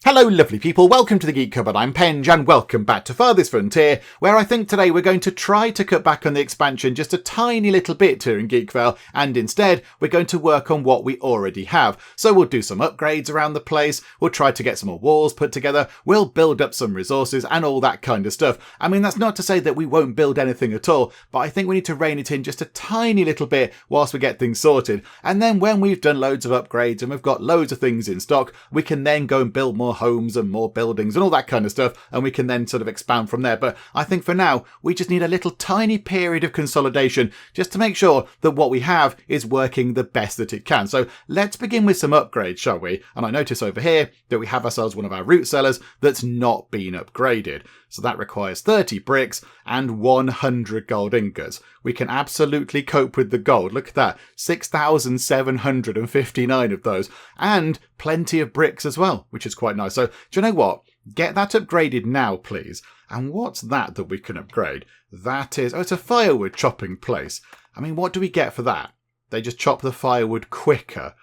Hello lovely people, welcome to the Geek Cupboard, I'm Penge and welcome back to Farthest Frontier, where I think today we're going to try to cut back on the expansion just a tiny little bit here in Geekvale, and instead we're going to work on what we already have. So we'll do some upgrades around the place, we'll try to get some more walls put together, we'll build up some resources and all that kind of stuff. I mean, that's not to say that we won't build anything at all, but I think we need to rein it in just a tiny little bit whilst we get things sorted. And then when we've done loads of upgrades and we've got loads of things in stock, we can then go and build more homes and more buildings and all that kind of stuff, and we can then sort of expand from there. But I think for now we just need a little tiny period of consolidation just to make sure that what we have is working the best that it can. So let's begin with some upgrades, shall we? And I notice over here that we have ourselves one of our root cellars that's not been upgraded. So that requires 30 bricks and 100 gold ingots. We can absolutely cope with the gold. Look at that, 6,759 of those, and plenty of bricks as well, which is quite nice. So do you know what? Get that upgraded now, please. And what's that we can upgrade? That is, it's a firewood chopping place. I mean, what do we get for that? They just chop the firewood quicker.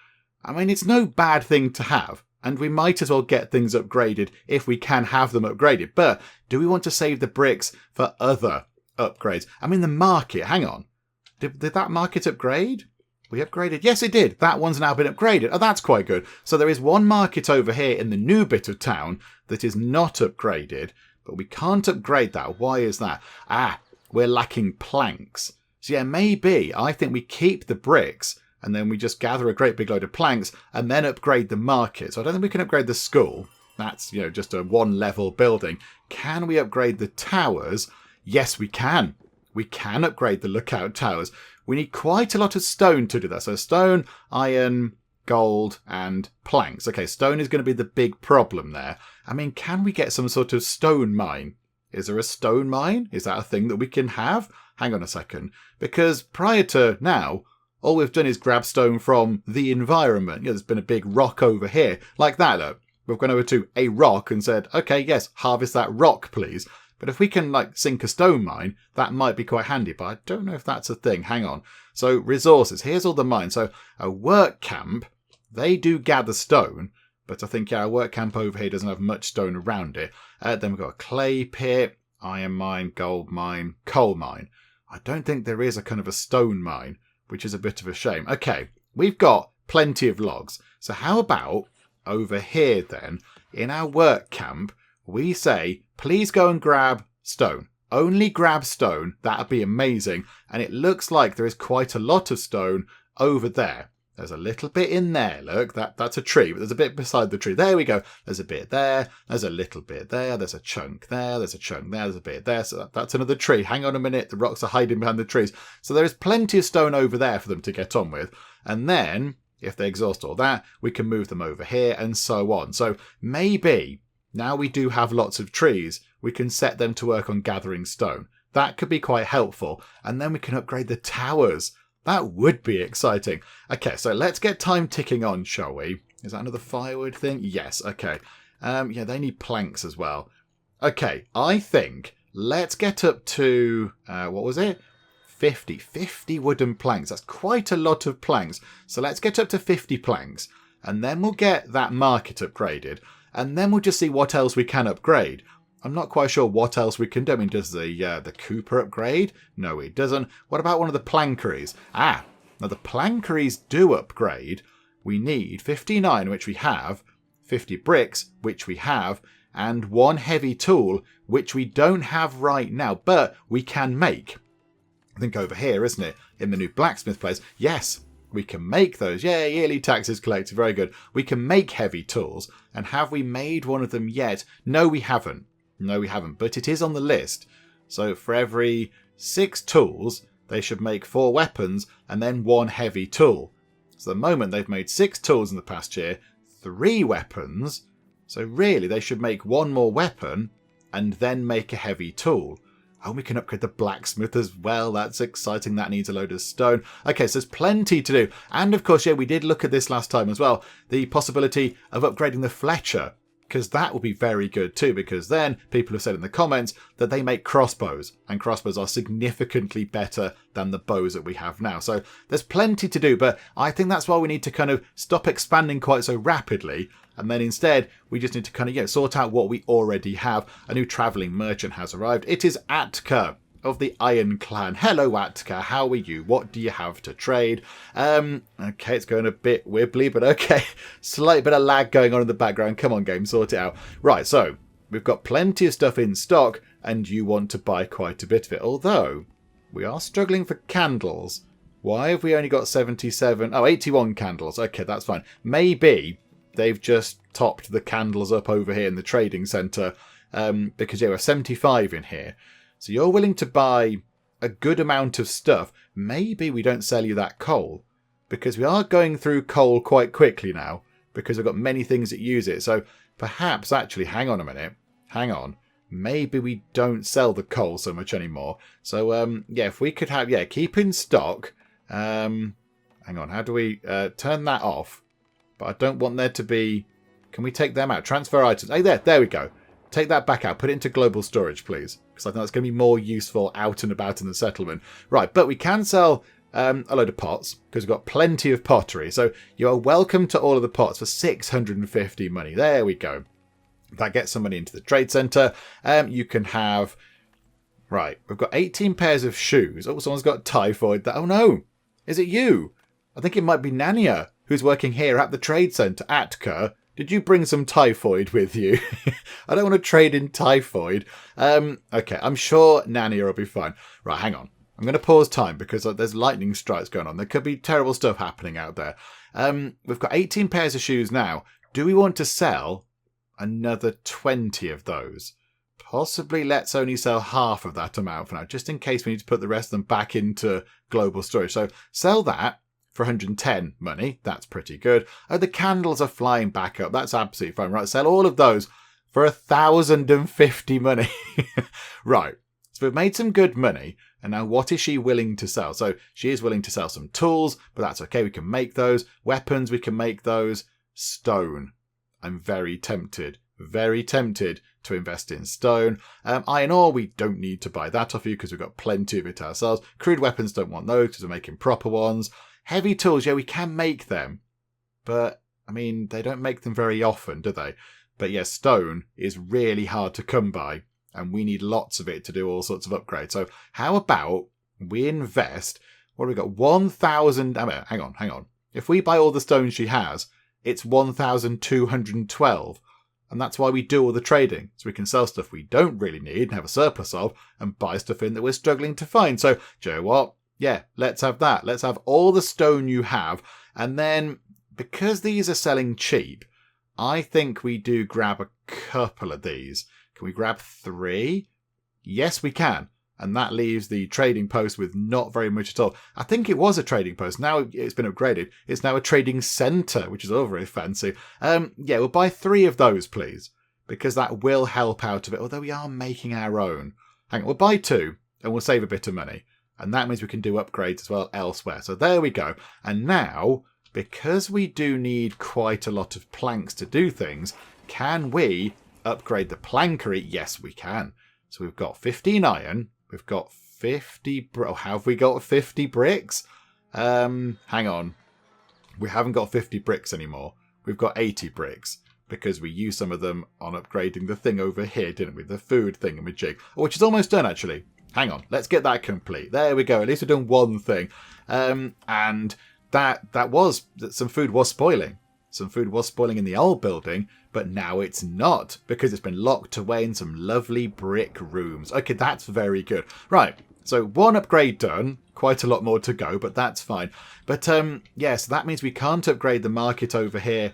I mean, it's no bad thing to have. And we might as well get things upgraded if we can have them upgraded. But do we want to save the bricks for other upgrades? I mean, the market, hang on. Did that market upgrade? We upgraded? Yes, it did. That one's now been upgraded. Oh, that's quite good. So there is one market over here in the new bit of town that is not upgraded, but we can't upgrade that. Why is that? We're lacking planks. So yeah, maybe I think we keep the bricks and then we just gather a great big load of planks and then upgrade the market. So I don't think we can upgrade the school. That's, just a one-level building. Can we upgrade the towers? Yes, we can. We can upgrade the lookout towers. We need quite a lot of stone to do that. So stone, iron, gold, and planks. Okay, stone is going to be the big problem there. I mean, can we get some sort of stone mine? Is there a stone mine? Is that a thing that we can have? Hang on a second. Because prior to now, all we've done is grab stone from the environment. There's been a big rock over here. Like that, look. We've gone over to a rock and said, okay, yes, harvest that rock, please. But if we can, sink a stone mine, that might be quite handy. But I don't know if that's a thing. Hang on. So, resources. Here's all the mines. So, a work camp, they do gather stone. But I think, our work camp over here doesn't have much stone around it. Then we've got a clay pit, iron mine, gold mine, coal mine. I don't think there is a kind of a stone mine, which is a bit of a shame. Okay, we've got plenty of logs. So how about over here then, in our work camp, we say, please go and grab stone. Only grab stone. That'd be amazing. And it looks like there is quite a lot of stone over there. There's a little bit in there. Look, that's a tree, but there's a bit beside the tree. There we go. There's a bit there. There's a little bit there. There's a chunk there. There's a chunk there. There's a bit there. So that's another tree. Hang on a minute. The rocks are hiding behind the trees. So there is plenty of stone over there for them to get on with. And then, if they exhaust all that, we can move them over here and so on. So maybe, now we do have lots of trees, we can set them to work on gathering stone. That could be quite helpful. And then we can upgrade the towers. That would be exciting. Okay, so let's get time ticking on, shall we? Is that another firewood thing? Yes, okay. Yeah, they need planks as well. Okay, I think let's get up to, what was it? 50 wooden planks. That's quite a lot of planks. So let's get up to 50 planks. And then we'll get that market upgraded. And then we'll just see what else we can upgrade. I'm not quite sure what else we can do. I mean, does the Cooper upgrade? No, it doesn't. What about one of the plankeries? Now the plankeries do upgrade. We need 59, which we have, 50 bricks, which we have, and one heavy tool, which we don't have right now, but we can make. I think over here, isn't it? In the new blacksmith place. Yes, we can make those. Yeah, yearly taxes collected. Very good. We can make heavy tools. And have we made one of them yet? No, we haven't. No, we haven't, but it is on the list. So for every 6 tools, they should make 4 weapons and then 1 heavy tool. So at the moment, they've made 6 tools in the past year, 3 weapons. So really, they should make 1 more weapon and then make a heavy tool. Oh, we can upgrade the blacksmith as well. That's exciting. That needs a load of stone. Okay, so there's plenty to do. And of course, yeah, we did look at this last time as well. The possibility of upgrading the Fletcher, because that will be very good too, because then people have said in the comments that they make crossbows, and crossbows are significantly better than the bows that we have now. So there's plenty to do, but I think that's why we need to kind of stop expanding quite so rapidly And then instead, we just need to kind of sort out what we already have. A new travelling merchant has arrived. It is Atka of the Iron Clan. Hello, Atka. How are you? What do you have to trade? Okay, it's going a bit wibbly, but okay. Slight bit of lag going on in the background. Come on, game, sort it out. Right, so we've got plenty of stuff in stock, and you want to buy quite a bit of it. Although, we are struggling for candles. Why have we only got 77? Oh, 81 candles. Okay, that's fine. Maybe they've just topped the candles up over here in the trading centre because we have 75 in here. So you're willing to buy a good amount of stuff. Maybe we don't sell you that coal because we are going through coal quite quickly now because we've got many things that use it. So perhaps actually, hang on a minute. Hang on. Maybe we don't sell the coal so much anymore. So, yeah, if we could have, keep in stock. Hang on. How do we turn that off? But I don't want there to be... Can we take them out? Transfer items. Hey, there we go. Take that back out. Put it into global storage, please. Because I think that's going to be more useful out and about in the settlement. Right, but we can sell a load of pots because we've got plenty of pottery. So you are welcome to all of the pots for 650 money. There we go. That gets some money into the trade centre. You can have... Right, we've got 18 pairs of shoes. Oh, someone's got typhoid. Oh, no. Is it you? I think it might be Nania, who's working here at the trade centre. Atka, did you bring some typhoid with you? I don't want to trade in typhoid. Okay, I'm sure Nania will be fine. Right, hang on. I'm going to pause time because there's lightning strikes going on. There could be terrible stuff happening out there. We've got 18 pairs of shoes now. Do we want to sell another 20 of those? Possibly let's only sell half of that amount for now, just in case we need to put the rest of them back into global storage. So sell that for 110 money. That's pretty good. Oh, the candles are flying back up. That's absolutely fine. Right, sell all of those for 1,050 money. Right, so we've made some good money. And now what is she willing to sell? So she is willing to sell some tools, but that's okay. We can make those. Weapons, we can make those. Stone. I'm very tempted to invest in stone. Iron ore, we don't need to buy that off you because we've got plenty of it ourselves. Crude weapons, don't want those because we're making proper ones. Heavy tools, yeah, we can make them. But, I mean, they don't make them very often, do they? But yeah, stone is really hard to come by. And we need lots of it to do all sorts of upgrades. So how about we invest... What have we got? 1,000... hang on. If we buy all the stone she has, it's 1,212. And that's why we do all the trading. So we can sell stuff we don't really need and have a surplus of and buy stuff in that we're struggling to find. So, do you know what? Yeah, let's have that. Let's have all the stone you have. And then, because these are selling cheap, I think we do grab a couple of these. Can we grab 3? Yes, we can. And that leaves the trading post with not very much at all. I think it was a trading post. Now it's been upgraded. It's now a trading centre, which is all very fancy. Yeah, we'll buy 3 of those, please. Because that will help out a bit. Although we are making our own. Hang on, we'll buy 2 and we'll save a bit of money. And that means we can do upgrades as well elsewhere. So there we go. And now, because we do need quite a lot of planks to do things, can we upgrade the plankery? Yes, we can. So we've got 15 iron. We've got 50... have we got 50 bricks? Hang on. We haven't got 50 bricks anymore. We've got 80 bricks. Because we used some of them on upgrading the thing over here, didn't we? The food thingamajig. Which is almost done, actually. Hang on. Let's get that complete. There we go. At least we've done one thing. And that was... Some food was spoiling. Some food was spoiling in the old building, but now it's not because it's been locked away in some lovely brick rooms. Okay, that's very good. Right, so 1 upgrade done. Quite a lot more to go, but that's fine. But, yeah, so that means we can't upgrade the market over here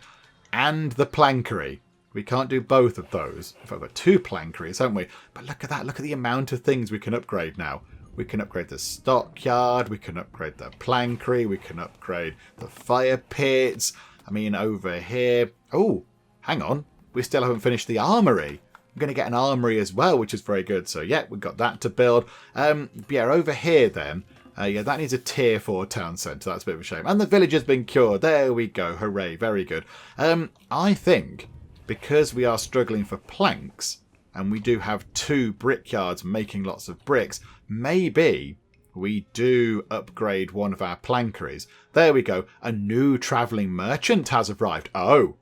and the plankery. We can't do both of those. In fact, we've got 2 plankeries, haven't we? But look at that. Look at the amount of things we can upgrade now. We can upgrade the stockyard. We can upgrade the plankery. We can upgrade the fire pits. I mean, over here... Oh, hang on. We still haven't finished the armory. I'm going to get an armory as well, which is very good. So, yeah, we've got that to build. Yeah, over here then. Yeah, that needs a tier 4 town centre. That's a bit of a shame. And the village has been cured. There we go. Hooray. Very good. I think because we are struggling for planks and we do have 2 brickyards making lots of bricks, maybe... we do upgrade one of our plankeries. There we go. A new travelling merchant has arrived. Oh,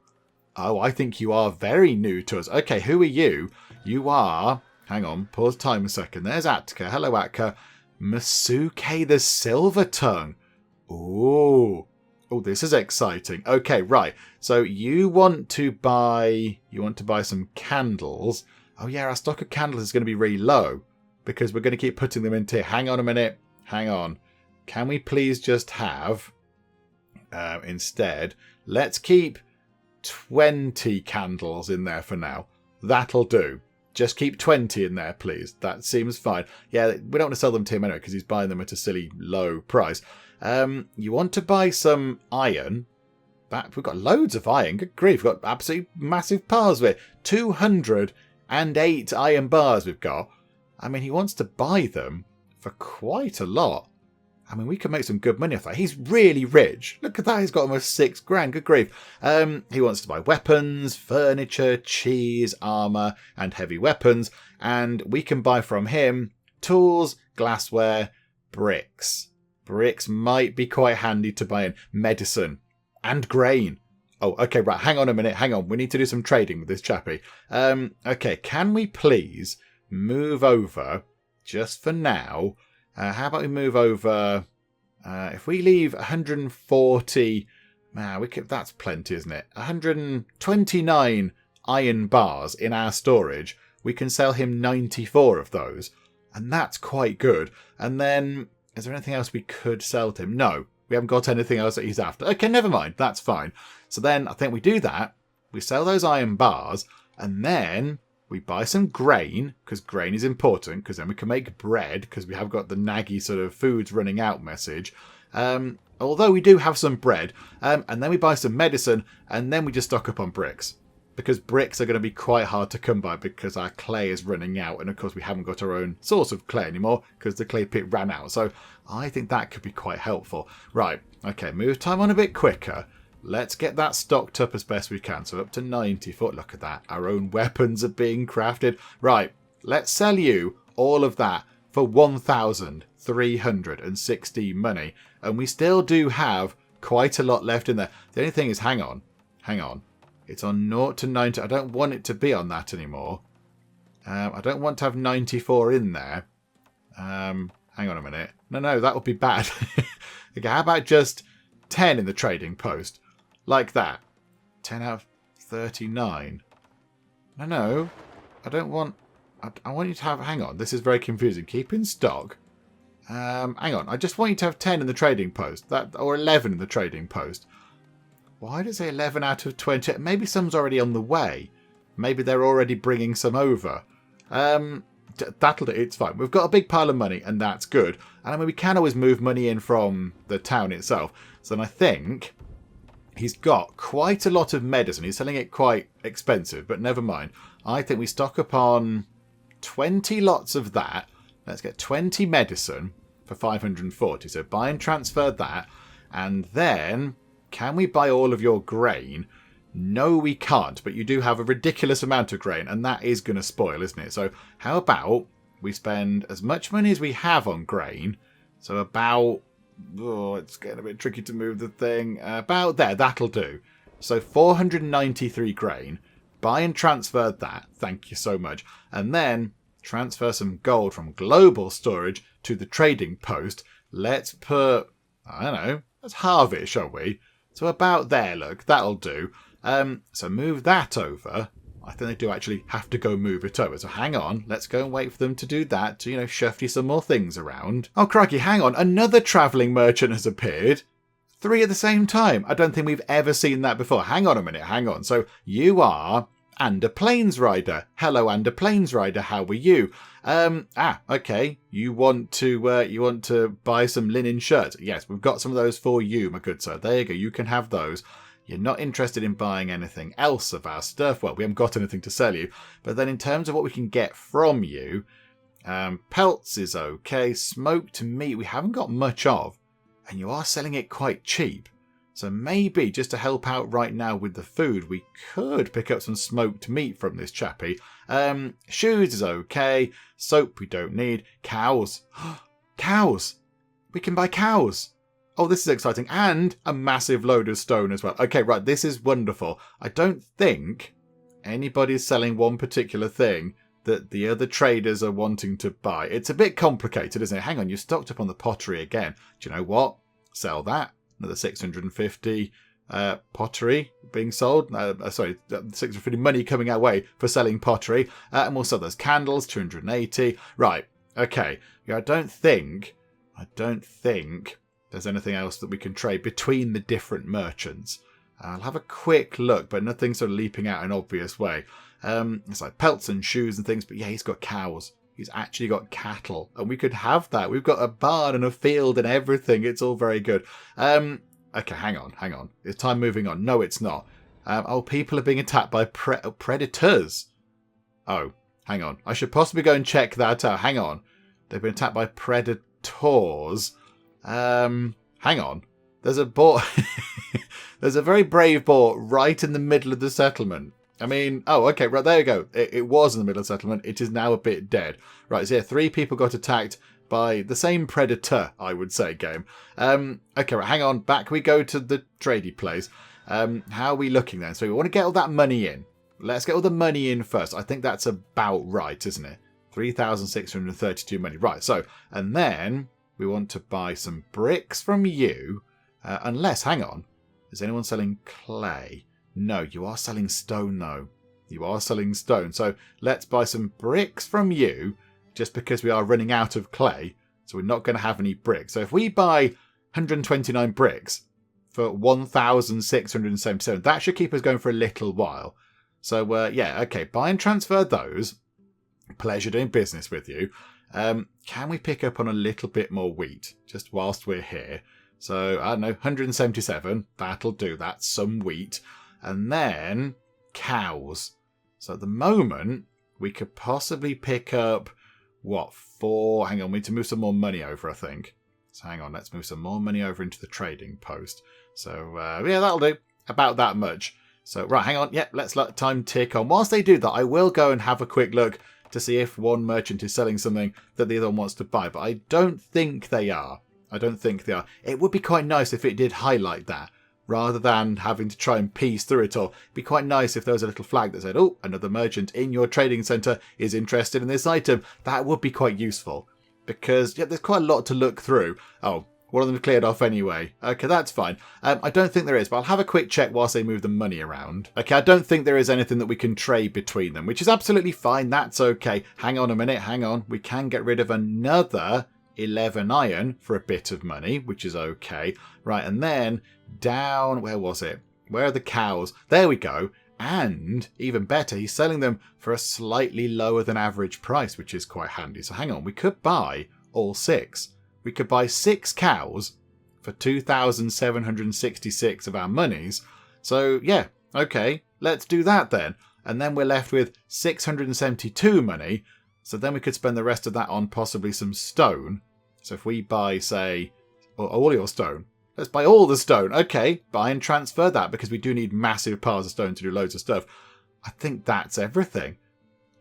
Oh, I think you are very new to us. Okay, who are you? You are... Hang on, pause time a second. There's Atka. Hello, Atka. Masuke the Silver Tongue. Ooh. Oh, this is exciting. Okay, right. So you want to buy some candles. Oh yeah, our stock of candles is going to be really low because we're going to keep putting them into here. Hang on a minute. Hang on. Can we please just have instead, let's keep 20 candles in there for now. That'll do. Just keep 20 in there, please. That seems fine. Yeah, we don't want to sell them to him anyway because he's buying them at a silly low price. You want to buy some iron. We've got loads of iron. Good grief. We've got absolutely massive piles of it. 208 iron bars we've got. I mean, he wants to buy them for quite a lot. I mean, we could make some good money off that. He's really rich. Look at that. He's got almost 6 grand. Good grief. He wants to buy weapons, furniture, cheese, armour, and heavy weapons. And we can buy from him tools, glassware, bricks. Bricks might be quite handy to buy in. Medicine and grain. Oh, okay, right. Hang on a minute. Hang on. We need to do some trading with this chappie. Okay, can we please move over just for now? How about we move over? If we leave 140, that's plenty, isn't it? 129 iron bars in our storage. We can sell him 94 of those, and that's quite good. And then, is there anything else we could sell to him? No, we haven't got anything else that he's after. Okay, never mind. That's fine. So then I think we do that. We sell those iron bars, and then we buy some grain, because grain is important, because then we can make bread, because we have got the naggy sort of food's running out message. Although we do have some bread. And then we buy some medicine, and then we just stock up on bricks. Because bricks are going to be quite hard to come by, because our clay is running out. And of course we haven't got our own source of clay anymore, because the clay pit ran out. So I think that could be quite helpful. Right, okay, move time on a bit quicker. Let's get that stocked up as best we can. So up to 90 foot. Look at that. Our own weapons are being crafted. Right. Let's sell you all of that for 1,360 money. And we still do have quite a lot left in there. The only thing is, hang on. It's on 0 to 90. I don't want it to be on that anymore. I don't want to have 94 in there. Hang on a minute. No, that would be bad. Okay, how about just 10 in the trading post? Like that. 10 out of 39. No. I don't want... I want you to have... Hang on. This is very confusing. Keep in stock. Hang on. I just want you to have 10 in the trading post. Or 11 in the trading post. Why does it say 11 out of 20? Maybe some's already on the way. Maybe they're already bringing some over. That'll do. It's fine. We've got a big pile of money, and that's good. And I mean, we can always move money in from the town itself. So then I think he's got quite a lot of medicine. He's selling it quite expensive, but never mind. I think we stock up on 20 lots of that. Let's get 20 medicine for 540. So buy and transfer that. And then, can we buy all of your grain? No, we can't, but you do have a ridiculous amount of grain, and that is going to spoil, isn't it? So how about we spend as much money as we have on grain? So about... Oh, it's getting a bit tricky to move the thing. About there, that'll do. So 493 grain. Buy and transfer that. Thank you so much. And then transfer some gold from global storage to the trading post. Let's put... I don't know. Let's halve it, shall we? So about there, look. That'll do. So move that over. I think they do actually have to go move it over. So hang on. Let's go and wait for them to do that to, shuffle some more things around. Oh, crikey, hang on. Another travelling merchant has appeared. 3 at the same time. I don't think we've ever seen that before. Hang on a minute. Hang on. So you are Ander Plains Rider. Hello, Ander Plains Rider. How are you? Okay. You want to buy some linen shirts? Yes, we've got some of those for you, my good sir. There you go. You can have those. You're not interested in buying anything else of our stuff. Well, we haven't got anything to sell you. But then in terms of what we can get from you, pelts is okay. Smoked meat we haven't got much of. And you are selling it quite cheap. So maybe just to help out right now with the food, we could pick up some smoked meat from this chappie. Shoes is okay. Soap we don't need. Cows. Cows. We can buy cows. Oh, this is exciting. And a massive load of stone as well. Okay, right. This is wonderful. I don't think anybody's selling one particular thing that the other traders are wanting to buy. It's a bit complicated, isn't it? Hang on, you stocked up on the pottery again. Do you know what? Sell that. Another 650 pottery being sold. Sorry, 650 money coming our way for selling pottery. And we'll sell those candles, 280. Right, okay. Yeah, I don't think there's anything else that we can trade between the different merchants. I'll have a quick look, but nothing's sort of leaping out in an obvious way. It's like pelts and shoes and things, but yeah, he's got cows. He's actually got cattle, and we could have that. We've got a barn and a field and everything. It's all very good. Okay, hang on. Is time moving on? No, it's not. People are being attacked by predators. Oh, hang on. I should possibly go and check that out. Hang on. They've been attacked by predators. Hang on. There's a boar. There's a very brave boar right in the middle of the settlement. I mean, oh, okay, right, there you go. It was in the middle of the settlement. It is now a bit dead. Right, so yeah, 3 people got attacked by the same predator, I would say, game. Okay, right, hang on. Back we go to the tradie place. How are we looking then? So we want to get all that money in. Let's get all the money in first. I think that's about right, isn't it? 3,632 money. Right, so, and then we want to buy some bricks from you. Unless, hang on, is anyone selling clay? No, you are selling stone, though. You are selling stone. So let's buy some bricks from you, just because we are running out of clay. So we're not going to have any bricks. So if we buy 129 bricks for 1,677, that should keep us going for a little while. So, yeah, okay, buy and transfer those. Pleasure doing business with you. Can we pick up on a little bit more wheat, just whilst we're here? So, I don't know, 177. That'll do. That's some wheat. And then cows. So at the moment, we could possibly pick up, what, 4? Hang on, we need to move some more money over, I think. So hang on, let's move some more money over into the trading post. So, yeah, that'll do. About that much. So, right, hang on. Yep, let's let time tick on. Whilst they do that, I will go and have a quick look to see if one merchant is selling something that the other one wants to buy. But I don't think they are. It would be quite nice if it did highlight that, rather than having to try and piece through it all. It'd be quite nice if there was a little flag that said, oh, another merchant in your trading centre is interested in this item. That would be quite useful, because yeah, there's quite a lot to look through. Oh, one of them cleared off anyway. Okay, that's fine. I don't think there is, but I'll have a quick check whilst they move the money around. Okay, I don't think there is anything that we can trade between them, which is absolutely fine. That's okay. Hang on a minute. Hang on. We can get rid of another 11 iron for a bit of money, which is okay. Right, and then down, where was it? Where are the cows? There we go. And even better, he's selling them for a slightly lower than average price, which is quite handy. So hang on, we could buy all 6. We could buy 6 cows for 2,766 of our monies. So yeah, okay, let's do that then. And then we're left with 672 money. So then we could spend the rest of that on possibly some stone. So if we buy, say, all your stone. Let's buy all the stone. Okay, buy and transfer that, because we do need massive piles of stone to do loads of stuff. I think that's everything.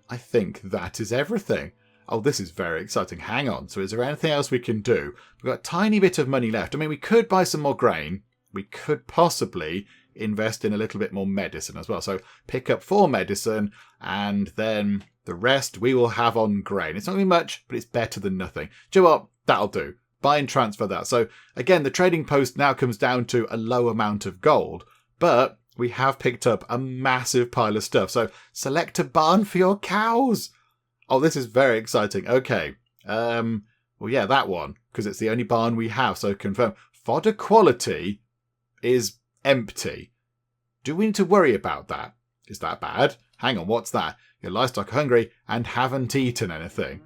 I think that is everything. Oh, this is very exciting. Hang on. So is there anything else we can do? We've got a tiny bit of money left. I mean, we could buy some more grain. We could possibly invest in a little bit more medicine as well. So pick up 4 medicine, and then the rest we will have on grain. It's not going to be much, but it's better than nothing. Do you know what? That'll do. Buy and transfer that. So again, the trading post now comes down to a low amount of gold, but we have picked up a massive pile of stuff. So select a barn for your cows. Oh, this is very exciting. Okay. Well, yeah, that one, because it's the only barn we have. So confirm. Fodder quality is empty. Do we need to worry about that? Is that bad? Hang on, what's that? Your livestock are hungry and haven't eaten anything.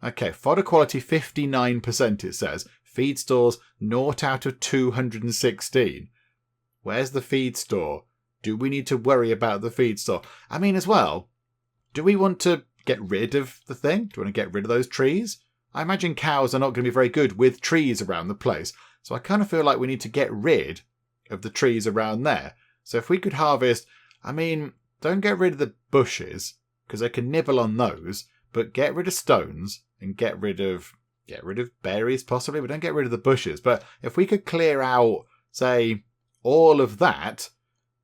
Okay, fodder quality 59%, it says. Feed stores 0 out of 216. Where's the feed store? Do we need to worry about the feed store? I mean, as well, do we want to get rid of the thing? Do we want to get rid of those trees? I imagine cows are not going to be very good with trees around the place. So I kind of feel like we need to get rid of the trees around there. So if we could harvest, I mean, don't get rid of the bushes, because they can nibble on those, but get rid of stones and get rid of get rid of berries possibly, but don't get rid of the bushes. But if we could clear out, say, all of that,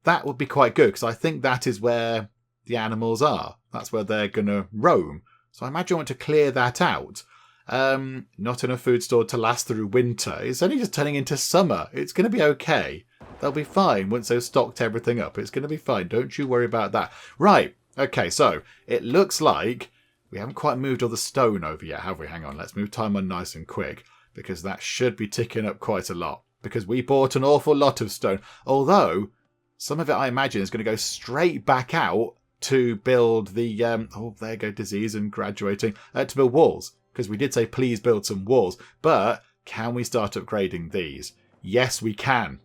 that would be quite good, because I think that is where the animals are. That's where they're going to roam. So I imagine I want to clear that out. Not enough food stored to last through winter. It's only just turning into summer. It's going to be okay. They'll be fine once they've stocked everything up. It's going to be fine. Don't you worry about that. Right. Okay, so it looks like we haven't quite moved all the stone over yet, have we? Hang on. Let's move time on nice and quick, because that should be ticking up quite a lot, because we bought an awful lot of stone. Although some of it, I imagine, is going to go straight back out to build the, oh, there you go, disease and graduating, to build walls. Because we did say, please build some walls. But can we start upgrading these? Yes, we can.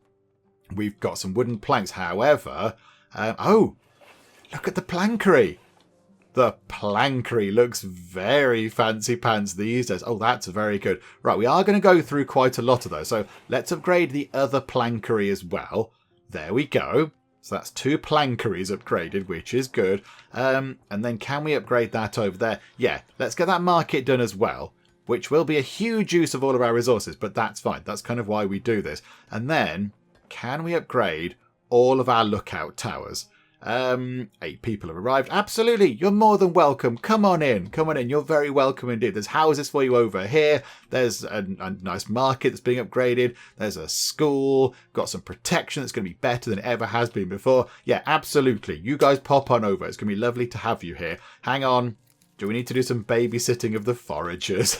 We've got some wooden planks. However, oh, look at the plankery. The plankery looks very fancy pants these days. Oh, that's very good. Right, we are going to go through quite a lot of those. So let's upgrade the other plankery as well. There we go. So that's 2 plankeries upgraded, which is good. And then can we upgrade that over there? Yeah, let's get that market done as well, which will be a huge use of all of our resources, but that's fine. That's kind of why we do this. And then can we upgrade all of our lookout towers? 8 people have arrived. Absolutely. You're more than welcome. Come on in. Come on in. You're very welcome indeed. There's houses for you over here. There's a nice market that's being upgraded. There's a school. Got some protection that's going to be better than it ever has been before. Yeah, absolutely. You guys pop on over. It's going to be lovely to have you here. Hang on. Do we need to do some babysitting of the foragers?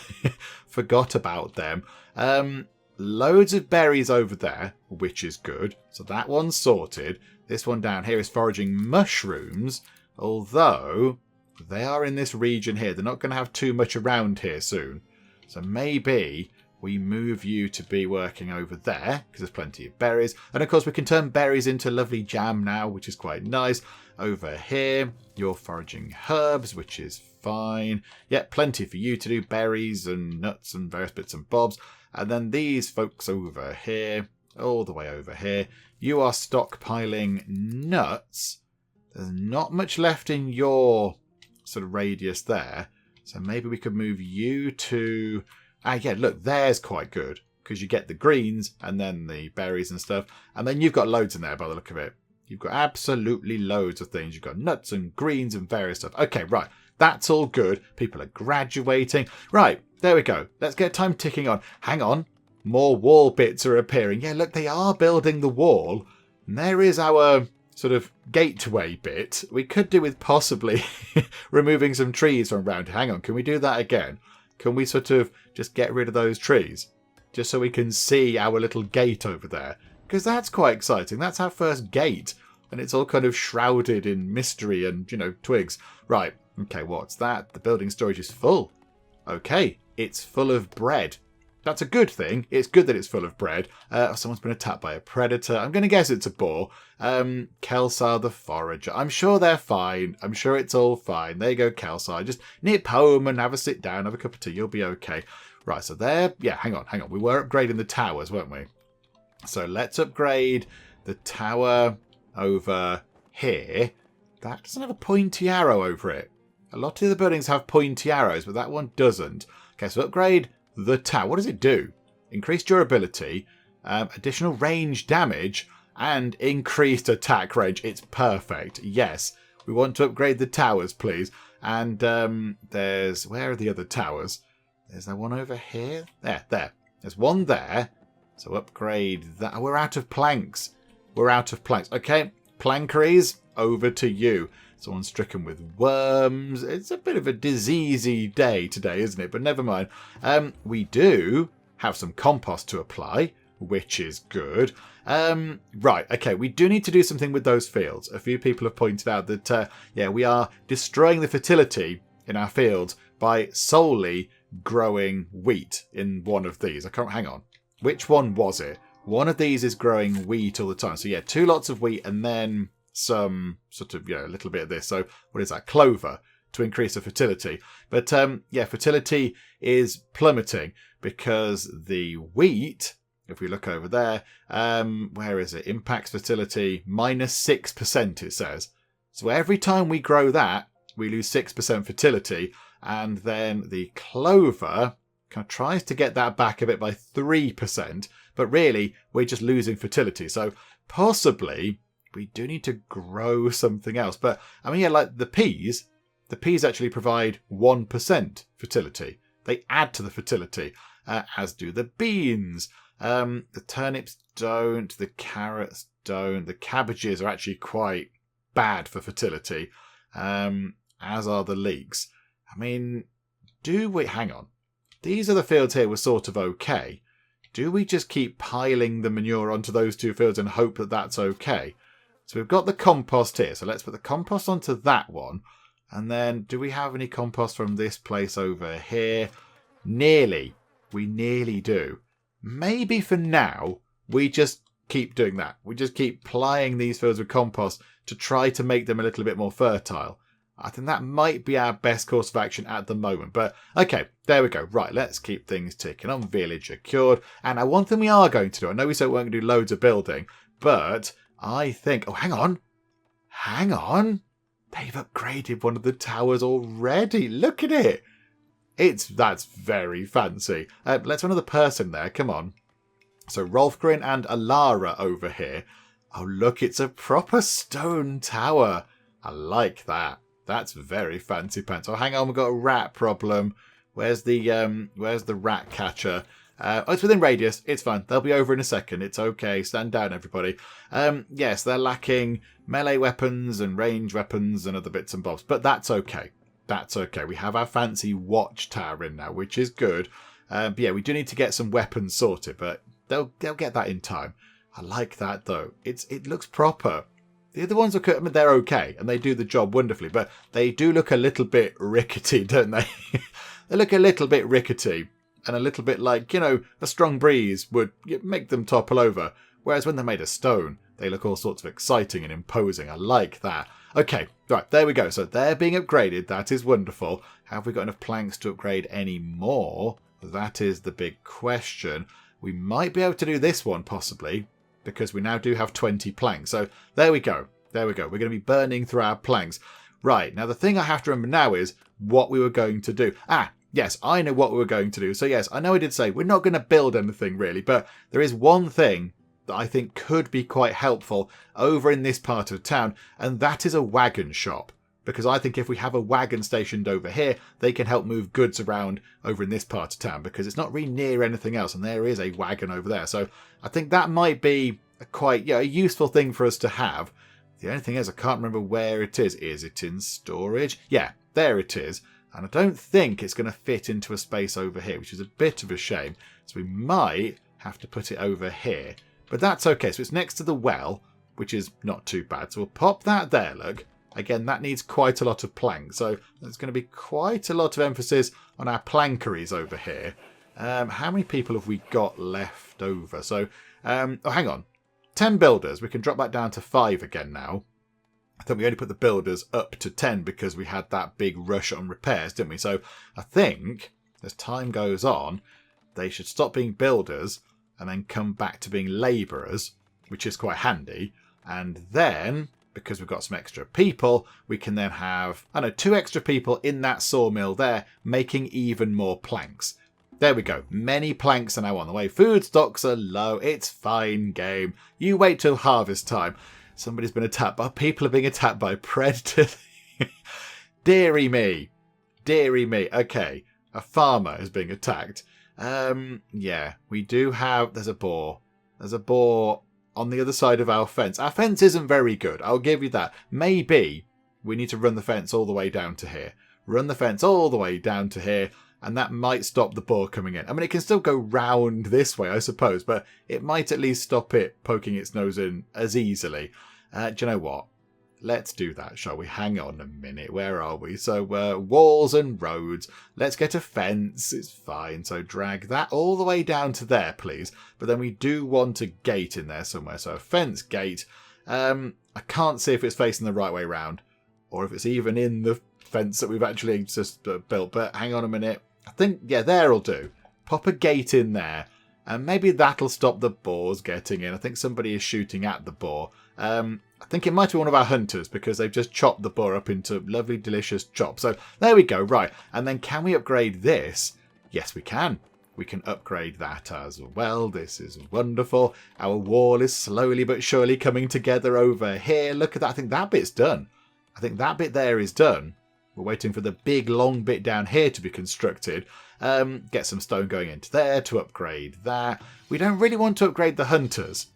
Forgot about them. Loads of berries over there, which is good. So that one's sorted. This one down here is foraging mushrooms, although they are in this region here. They're not going to have too much around here soon. So maybe we move you to be working over there, because there's plenty of berries. And of course, we can turn berries into lovely jam now, which is quite nice. Over here, you're foraging herbs, which is fine. Yeah, plenty for you to do. Berries and nuts and various bits and bobs. And then these folks over here, all the way over here, you are stockpiling nuts. There's not much left in your sort of radius there. So maybe we could move you to... yeah, look, there's quite good, because you get the greens and then the berries and stuff. And then you've got loads in there by the look of it. You've got absolutely loads of things. You've got nuts and greens and various stuff. Okay, right. That's all good. People are graduating. Right, there we go. Let's get time ticking on. Hang on. More wall bits are appearing. Yeah, look, they are building the wall. And there is our sort of gateway bit. We could do with possibly removing some trees from around. Hang on, can we do that again? Can we sort of just get rid of those trees? Just so we can see our little gate over there. Because that's quite exciting. That's our first gate. And it's all kind of shrouded in mystery and, you know, twigs. Right, okay, what's that? The building storage is full. Okay, it's full of bread. That's a good thing. It's good that it's full of bread. Someone's been attacked by a predator. I'm going to guess it's a boar. Kelsar the forager. I'm sure they're fine. I'm sure it's all fine. There you go, Kelsar. Just nip home and have a sit down, have a cup of tea. You'll be okay. Right, so there... Yeah, hang on. We were upgrading the towers, weren't we? So let's upgrade the tower over here. That doesn't have a pointy arrow over it. A lot of the buildings have pointy arrows, but that one doesn't. Okay, so upgrade... the tower. What does it do? Increased durability, additional range damage, and increased attack range. It's perfect. Yes. We want to upgrade the towers, please. And there's... Where are the other towers? There's that one over here. There. There's one there. So upgrade that. We're out of planks. Okay. Plankeries, over to you. Someone's stricken with worms. It's a bit of a diseasey day today, isn't it? But never mind. We do have some compost to apply, which is good. Right, okay, we do need to do something with those fields. A few people have pointed out that, we are destroying the fertility in our fields by solely growing wheat in one of these. Hang on. Which one was it? One of these is growing wheat all the time. So, yeah, 2 lots of wheat and then... some sort of, a little bit of this. So what is that? Clover to increase the fertility. But fertility is plummeting because the wheat, if we look over there, where is it? Impacts fertility -6%, it says. So every time we grow that, we lose 6% fertility. And then the clover kind of tries to get that back a bit by 3%, but really we're just losing fertility. So possibly we do need to grow something else. But I mean, yeah, like the peas actually provide 1% fertility. They add to the fertility, as do the beans. The turnips don't, the carrots don't, the cabbages are actually quite bad for fertility, as are the leeks. I mean, hang on. These are the fields here were sort of okay. Do we just keep piling the manure onto those two fields and hope that that's okay? So we've got the compost here. So let's put the compost onto that one. And then do we have any compost from this place over here? Nearly. We nearly do. Maybe for now, we just keep doing that. We just keep plying these fields with compost to try to make them a little bit more fertile. I think that might be our best course of action at the moment. But okay, there we go. Right, let's keep things ticking on. Villager cured. And now one thing we are going to do, I know we said we weren't going to do loads of building, but I think... Oh, hang on. Hang on. They've upgraded one of the towers already. Look at it. That's very fancy. Let's run another person there. Come on. So Rolfgren and Alara over here. Oh, look, it's a proper stone tower. I like that. That's very fancy pants. Oh, hang on, we've got a rat problem. Where's the rat catcher? Oh, it's within radius. It's fine. They'll be over in a second. It's okay. Stand down, everybody. Yes, they're lacking melee weapons and range weapons and other bits and bobs, but that's okay. That's okay. We have our fancy watchtower in now, which is good. But yeah, we do need to get some weapons sorted, but they'll get that in time. I like that though. It looks proper. The other ones they're okay and they do the job wonderfully, but they do look a little bit rickety, don't they? They look a little bit rickety and a little bit like, a strong breeze would make them topple over. Whereas when they're made of stone, they look all sorts of exciting and imposing. I like that. Okay, right, there we go. So they're being upgraded. That is wonderful. Have we got enough planks to upgrade any more? That is the big question. We might be able to do this one possibly, because we now do have 20 planks. So there we go. There we go. We're going to be burning through our planks. Right, now the thing I have to remember now is what we were going to do. Yes, I know what we were going to do. So yes, I know I did say we're not going to build anything really, but there is one thing that I think could be quite helpful over in this part of town, and that is a wagon shop. Because I think if we have a wagon stationed over here, they can help move goods around over in this part of town, because it's not really near anything else, and there is a wagon over there. So I think that might be a useful thing for us to have. The only thing is, I can't remember where it is. Is it in storage? Yeah, there it is. And I don't think it's going to fit into a space over here, which is a bit of a shame. So we might have to put it over here. But that's okay. So it's next to the well, which is not too bad. So we'll pop that there, look. Again, that needs quite a lot of planks. So there's going to be quite a lot of emphasis on our plankeries over here. How many people have we got left over? So, hang on. 10 builders. We can drop that down to 5 again now. I think we only put the builders up to 10 because we had that big rush on repairs, didn't we? So I think as time goes on, they should stop being builders and then come back to being labourers, which is quite handy. And then, because we've got some extra people, we can then have, 2 extra people in that sawmill there, making even more planks. There we go. Many planks are now on the way. Food stocks are low. It's fine, game. You wait till harvest time. Somebody's been attacked by... People are being attacked by predators. Deary me. Deary me. Okay. A farmer is being attacked. Yeah. We do have... There's a boar. There's a boar on the other side of our fence. Our fence isn't very good. I'll give you that. Maybe we need to run the fence all the way down to here. Run the fence all the way down to here. And that might stop the boar coming in. I mean, it can still go round this way, I suppose, but it might at least stop it poking its nose in as easily. Do you know what? Let's do that, shall we? Hang on a minute. Where are we? So, walls and roads. Let's get a fence. It's fine. So, drag that all the way down to there, please. But then we do want a gate in there somewhere. So, a fence gate. I can't see if it's facing the right way round, or if it's even in the fence that we've actually just built. But hang on a minute. I think, yeah, there'll do. Pop a gate in there. And maybe that'll stop the boars getting in. I think somebody is shooting at the boar. I think it might be one of our hunters, because they've just chopped the boar up into lovely, delicious chops. So there we go. Right. And then can we upgrade this? Yes, we can. We can upgrade that as well. This is wonderful. Our wall is slowly but surely coming together over here. Look at that. I think that bit's done. I think that bit there is done. We're waiting for the big long bit down here to be constructed. Get some stone going into there to upgrade that. We don't really want to upgrade the hunters.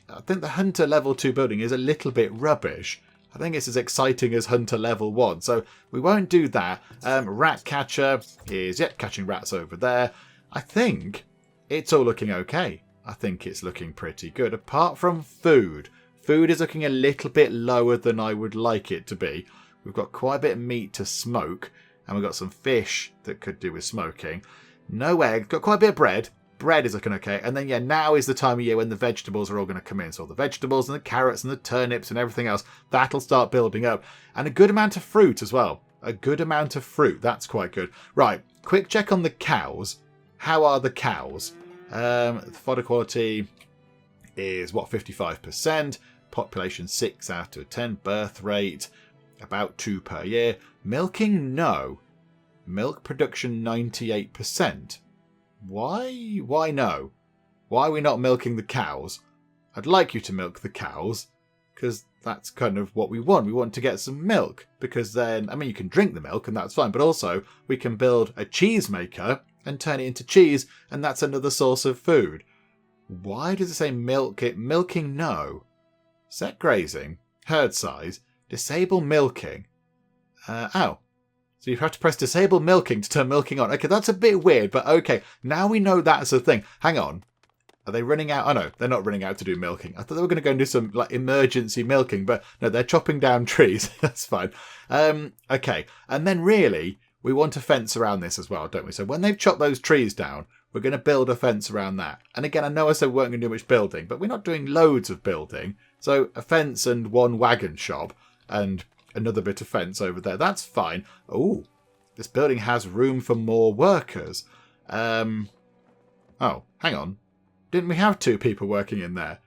I think the hunter level 2 building is a little bit rubbish. I think it's as exciting as hunter level 1. So we won't do that. Rat catcher is, catching rats over there. I think it's all looking okay. I think it's looking pretty good. Apart from food. Food is looking a little bit lower than I would like it to be. We've got quite a bit of meat to smoke. And we've got some fish that could do with smoking. No eggs. Got quite a bit of bread. Bread is looking okay. And then, now is the time of year when the vegetables are all going to come in. So all the vegetables and the carrots and the turnips and everything else, that'll start building up. And a good amount of fruit as well. A good amount of fruit. That's quite good. Right. Quick check on the cows. How are the cows? The fodder quality is, 55%. Population 6 out of 10. Birth rate, about 2 per year. Milking, no. Milk production, 98%. Why? Why no? Why are we not milking the cows? I'd like you to milk the cows, because that's kind of what we want. We want to get some milk, because then, you can drink the milk and that's fine, but also we can build a cheese maker and turn it into cheese, and that's another source of food. Why does it say milk it? Milking, no. Set grazing. Herd size. Disable milking. So you have to press disable milking to turn milking on. Okay, that's a bit weird, but okay. Now we know that's a thing. Hang on. Are they running out? Oh no, they're not running out to do milking. I thought they were going to go and do some emergency milking, but no, they're chopping down trees. That's fine. Okay, and then really, we want a fence around this as well, don't we? So when they've chopped those trees down, we're going to build a fence around that. And again, I know I said we weren't going to do much building, but we're not doing loads of building. So a fence and one wagon shop and another bit of fence over there. That's fine. Oh, this building has room for more workers. Oh, hang on. Didn't we have 2 people working in there?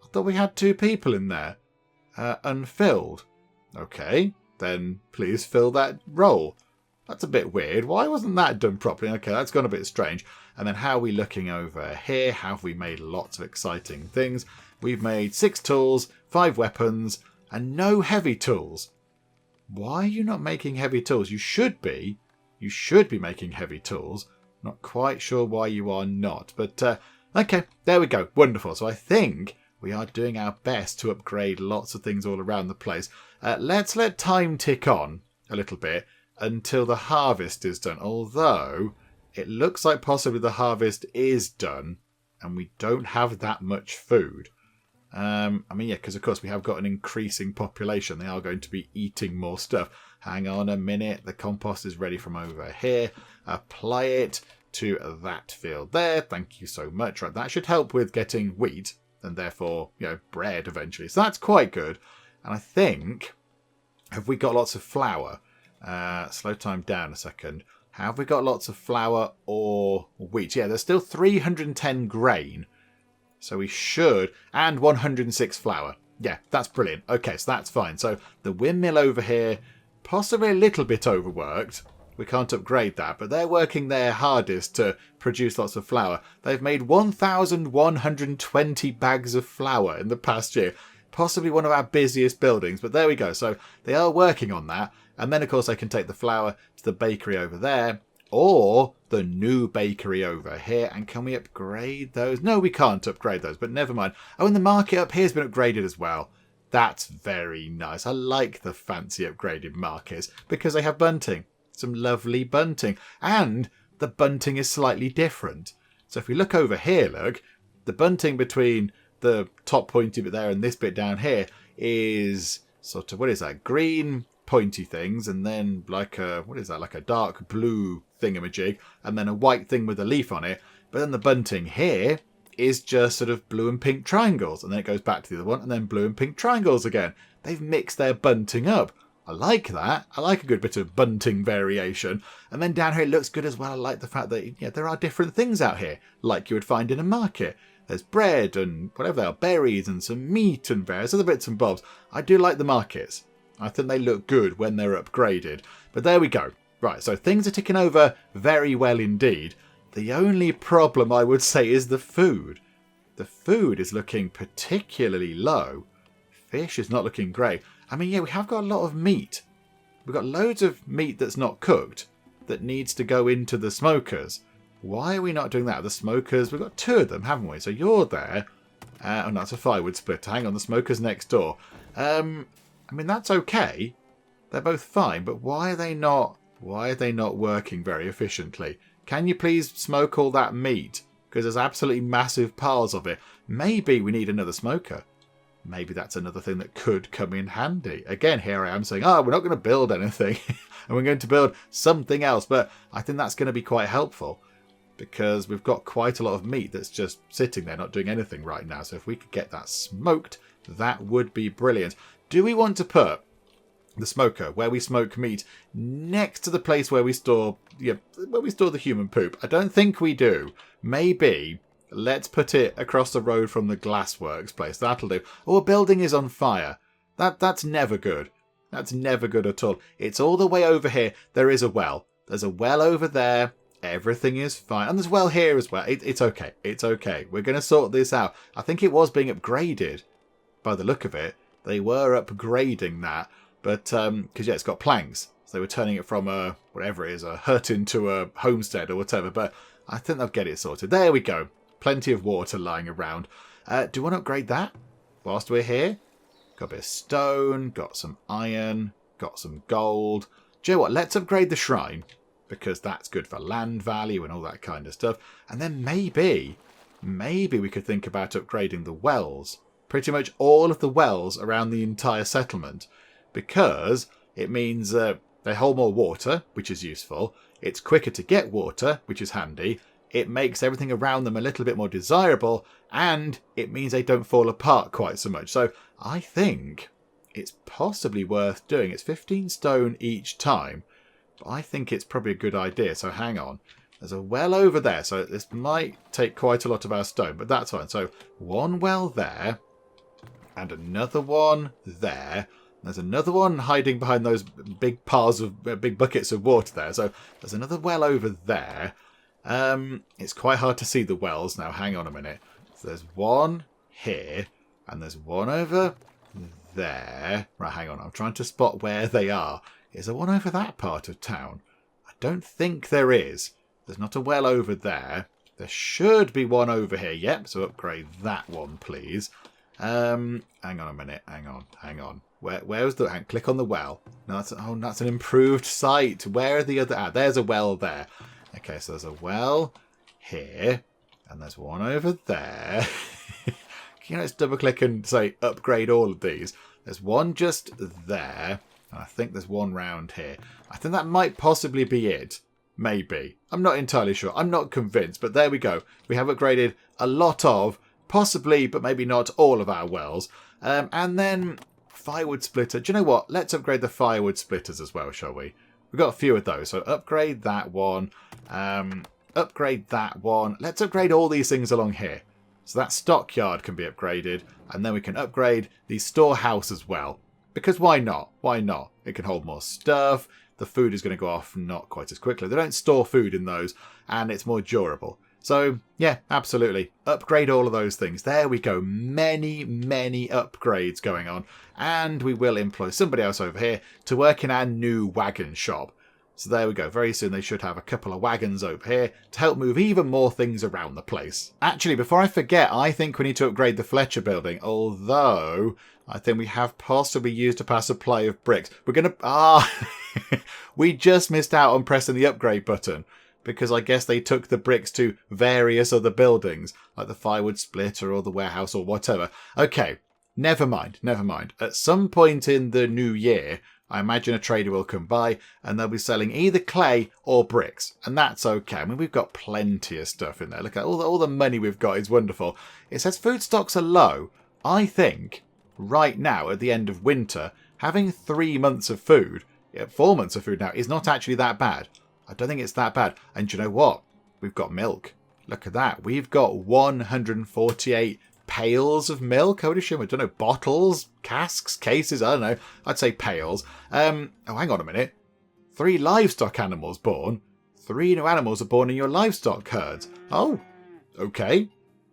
I thought we had 2 people in there. Unfilled. Okay, then please fill that role. That's a bit weird. Why wasn't that done properly? Okay, that's gone a bit strange. And then how are we looking over here? Have we made lots of exciting things? We've made 6 tools, 5 weapons, and no heavy tools. Why are you not making heavy tools? You should be. You should be making heavy tools. Not quite sure why you are not. But, okay, there we go. Wonderful. So I think we are doing our best to upgrade lots of things all around the place. Let's let time tick on a little bit until the harvest is done. Although, it looks like possibly the harvest is done and we don't have that much food. Because of course we have got an increasing population. They are going to be eating more stuff. Hang on a minute. The compost is ready from over here. Apply it to that field there. Thank you so much. Right, that should help with getting wheat and therefore, bread eventually. So that's quite good. And I think, have we got lots of flour? Slow time down a second. Have we got lots of flour or wheat? Yeah, there's still 310 grain. So we should, and 106 flour. Yeah, that's brilliant. Okay, so that's fine. So the windmill over here, possibly a little bit overworked. We can't upgrade that, but they're working their hardest to produce lots of flour. They've made 1,120 bags of flour in the past year. Possibly one of our busiest buildings, but there we go. So they are working on that. And then, of course, I can take the flour to the bakery over there, or the new bakery over here. And can we upgrade those? No, we can't upgrade those, but never mind. Oh, and the market up here has been upgraded as well. That's very nice. I like the fancy upgraded markets because they have bunting. Some lovely bunting. And the bunting is slightly different. So if we look over here, look, the bunting between the top pointy bit there and this bit down here is sort of, what is that? Green pointy things, and then like a, what is that? Like a dark blue thingamajig, and then a white thing with a leaf on it. But then the bunting here is just sort of blue and pink triangles, and then it goes back to the other one, and then blue and pink triangles again. They've mixed their bunting up. I like that. I like a good bit of bunting variation. And then down here it looks good as well. I like the fact that there are different things out here, like you would find in a market. There's bread and whatever they are, berries and some meat and various other bits and bobs. I do like the markets. I think they look good when they're upgraded. But there we go. Right, so things are ticking over very well indeed. The only problem I would say is the food. The food is looking particularly low. Fish is not looking great. I mean, yeah, we have got a lot of meat. We've got loads of meat that's not cooked that needs to go into the smokers. Why are we not doing that? The smokers, we've got 2 of them, haven't we? So you're there. Oh, that's a firewood splitter. Hang on, the smoker's next door. I mean, that's okay. They're both fine, but why are they not working very efficiently? Can you please smoke all that meat? Because there's absolutely massive piles of it. Maybe we need another smoker. Maybe that's another thing that could come in handy. Again, here I am saying, we're not going to build anything. And we're going to build something else. But I think that's going to be quite helpful. Because we've got quite a lot of meat that's just sitting there not doing anything right now. So if we could get that smoked, that would be brilliant. Do we want to put the smoker where we smoke meat next to the place where we store the human poop? I don't think we do. Maybe let's put it across the road from the glassworks place. That'll do. Oh, a building is on fire. That's never good. That's never good at all. It's all the way over here. There is a well. There's a well over there. Everything is fine. And there's a well here as well. It's okay. It's okay. We're going to sort this out. I think it was being upgraded by the look of it. They were upgrading that. But, because, yeah, it's got planks. So they were turning it from a, whatever it is, a hut into a homestead or whatever. But I think they'll get it sorted. There we go. Plenty of water lying around. Do you want to upgrade that whilst we're here? Got a bit of stone, got some iron, got some gold. Do you know what? Let's upgrade the shrine, because that's good for land value and all that kind of stuff. And then maybe we could think about upgrading the wells. Pretty much all of the wells around the entire settlement, because it means they hold more water, which is useful. It's quicker to get water, which is handy. It makes everything around them a little bit more desirable, and it means they don't fall apart quite so much. So I think it's possibly worth doing. It's 15 stone each time, but I think it's probably a good idea. So hang on. There's a well over there, so this might take quite a lot of our stone, but that's fine. So one well there, and another one there. There's another one hiding behind those big piles of big buckets of water there. So there's another well over there. It's quite hard to see the wells now. Hang on a minute. So there's one here, and there's one over there. Right, hang on. I'm trying to spot where they are. Is there one over that part of town? I don't think there is. There's not a well over there. There should be one over here. Yep, so upgrade that one, please. Hang on a minute. Hang on. Where's the... click on the well. No, that's an improved site. Where are the other... there's a well there. Okay, so there's a well here, and there's one over there. Let's double click and say upgrade all of these. There's one just there, and I think there's one round here. I think that might possibly be it. Maybe. I'm not entirely sure. I'm not convinced, but there we go. We have upgraded a lot of, possibly, but maybe not all of our wells. And then firewood splitter. Do you know what? Let's upgrade the firewood splitters as well, shall we? We've got a few of those, so upgrade that one. Upgrade that one. Let's upgrade all these things along here. So that stockyard can be upgraded, and then we can upgrade the storehouse as well. Because why not? Why not? It can hold more stuff. The food is going to go off not quite as quickly. They don't store food in those, and it's more durable. So, yeah, absolutely. Upgrade all of those things. There we go. Many, many upgrades going on. And we will employ somebody else over here to work in our new wagon shop. So there we go. Very soon they should have a couple of wagons over here to help move even more things around the place. Actually, before I forget, I think we need to upgrade the Fletcher building. Although, I think we have possibly used up our supply of bricks. We're going to... we just missed out on pressing the upgrade button. Because I guess they took the bricks to various other buildings, like the firewood splitter or the warehouse or whatever. Okay, never mind. At some point in the new year, I imagine a trader will come by and they'll be selling either clay or bricks. And that's okay. I mean, we've got plenty of stuff in there. Look at all the money we've got is wonderful. It says food stocks are low. I think right now, at the end of winter, having 3 months of food, 4 months of food now, is not actually that bad. I don't think it's that bad. And you know what? We've got milk. Look at that. We've got 148 pails of milk, I would assume. I don't know, bottles, casks, cases, I don't know. I'd say pails. Oh, hang on a minute. 3 livestock animals born. 3 new animals are born in your livestock herds. Oh, okay.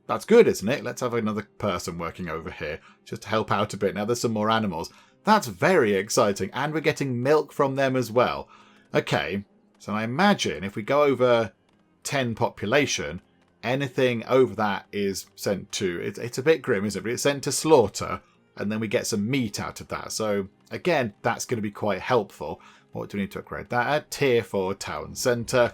That's good, isn't it? Let's have another person working over here just to help out a bit. Now there's some more animals. That's very exciting. And we're getting milk from them as well. Okay, so I imagine if we go over 10 population, anything over that is sent to... It's a bit grim, isn't it? But it's sent to slaughter, and then we get some meat out of that. So, again, that's going to be quite helpful. What do we need to upgrade that? A tier 4 town centre.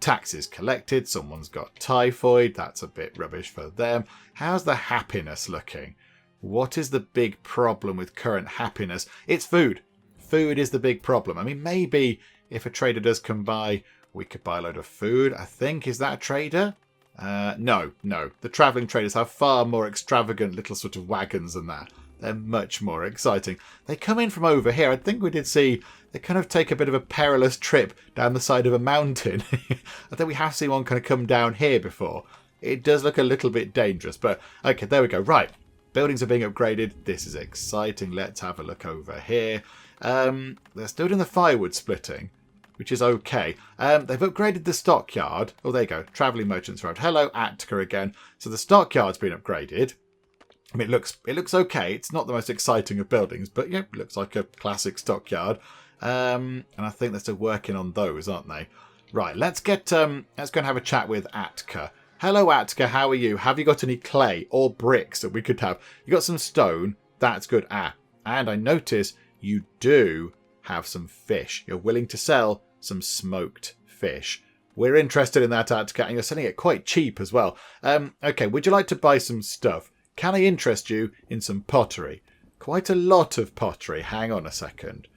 Taxes collected. Someone's got typhoid. That's a bit rubbish for them. How's the happiness looking? What is the big problem with current happiness? It's food. Food is the big problem. I mean, maybe if a trader does come by, we could buy a load of food, I think. Is that a trader? No. The travelling traders have far more extravagant little sort of wagons than that. They're much more exciting. They come in from over here. I think we did see they kind of take a bit of a perilous trip down the side of a mountain. I think we have seen one kind of come down here before. It does look a little bit dangerous, but okay, there we go. Right. Buildings are being upgraded. This is exciting. Let's have a look over here. They're still doing the firewood splitting, which is okay. They've upgraded the stockyard. Oh, there you go. Travelling Merchants Road. Hello, Attica again. So the stockyard's been upgraded. I mean, it looks okay. It's not the most exciting of buildings, but yeah, it looks like a classic stockyard. And I think they're still working on those, aren't they? Right, let's go and have a chat with Attica. Hello, Attica. How are you? Have you got any clay or bricks that we could have? You got some stone. That's good. And I notice you do have some fish. You're willing to sell some smoked fish. We're interested in that, Attica, and you're selling it quite cheap as well. Okay, would you like to buy some stuff? Can I interest you in some pottery? Quite a lot of pottery. Hang on a second.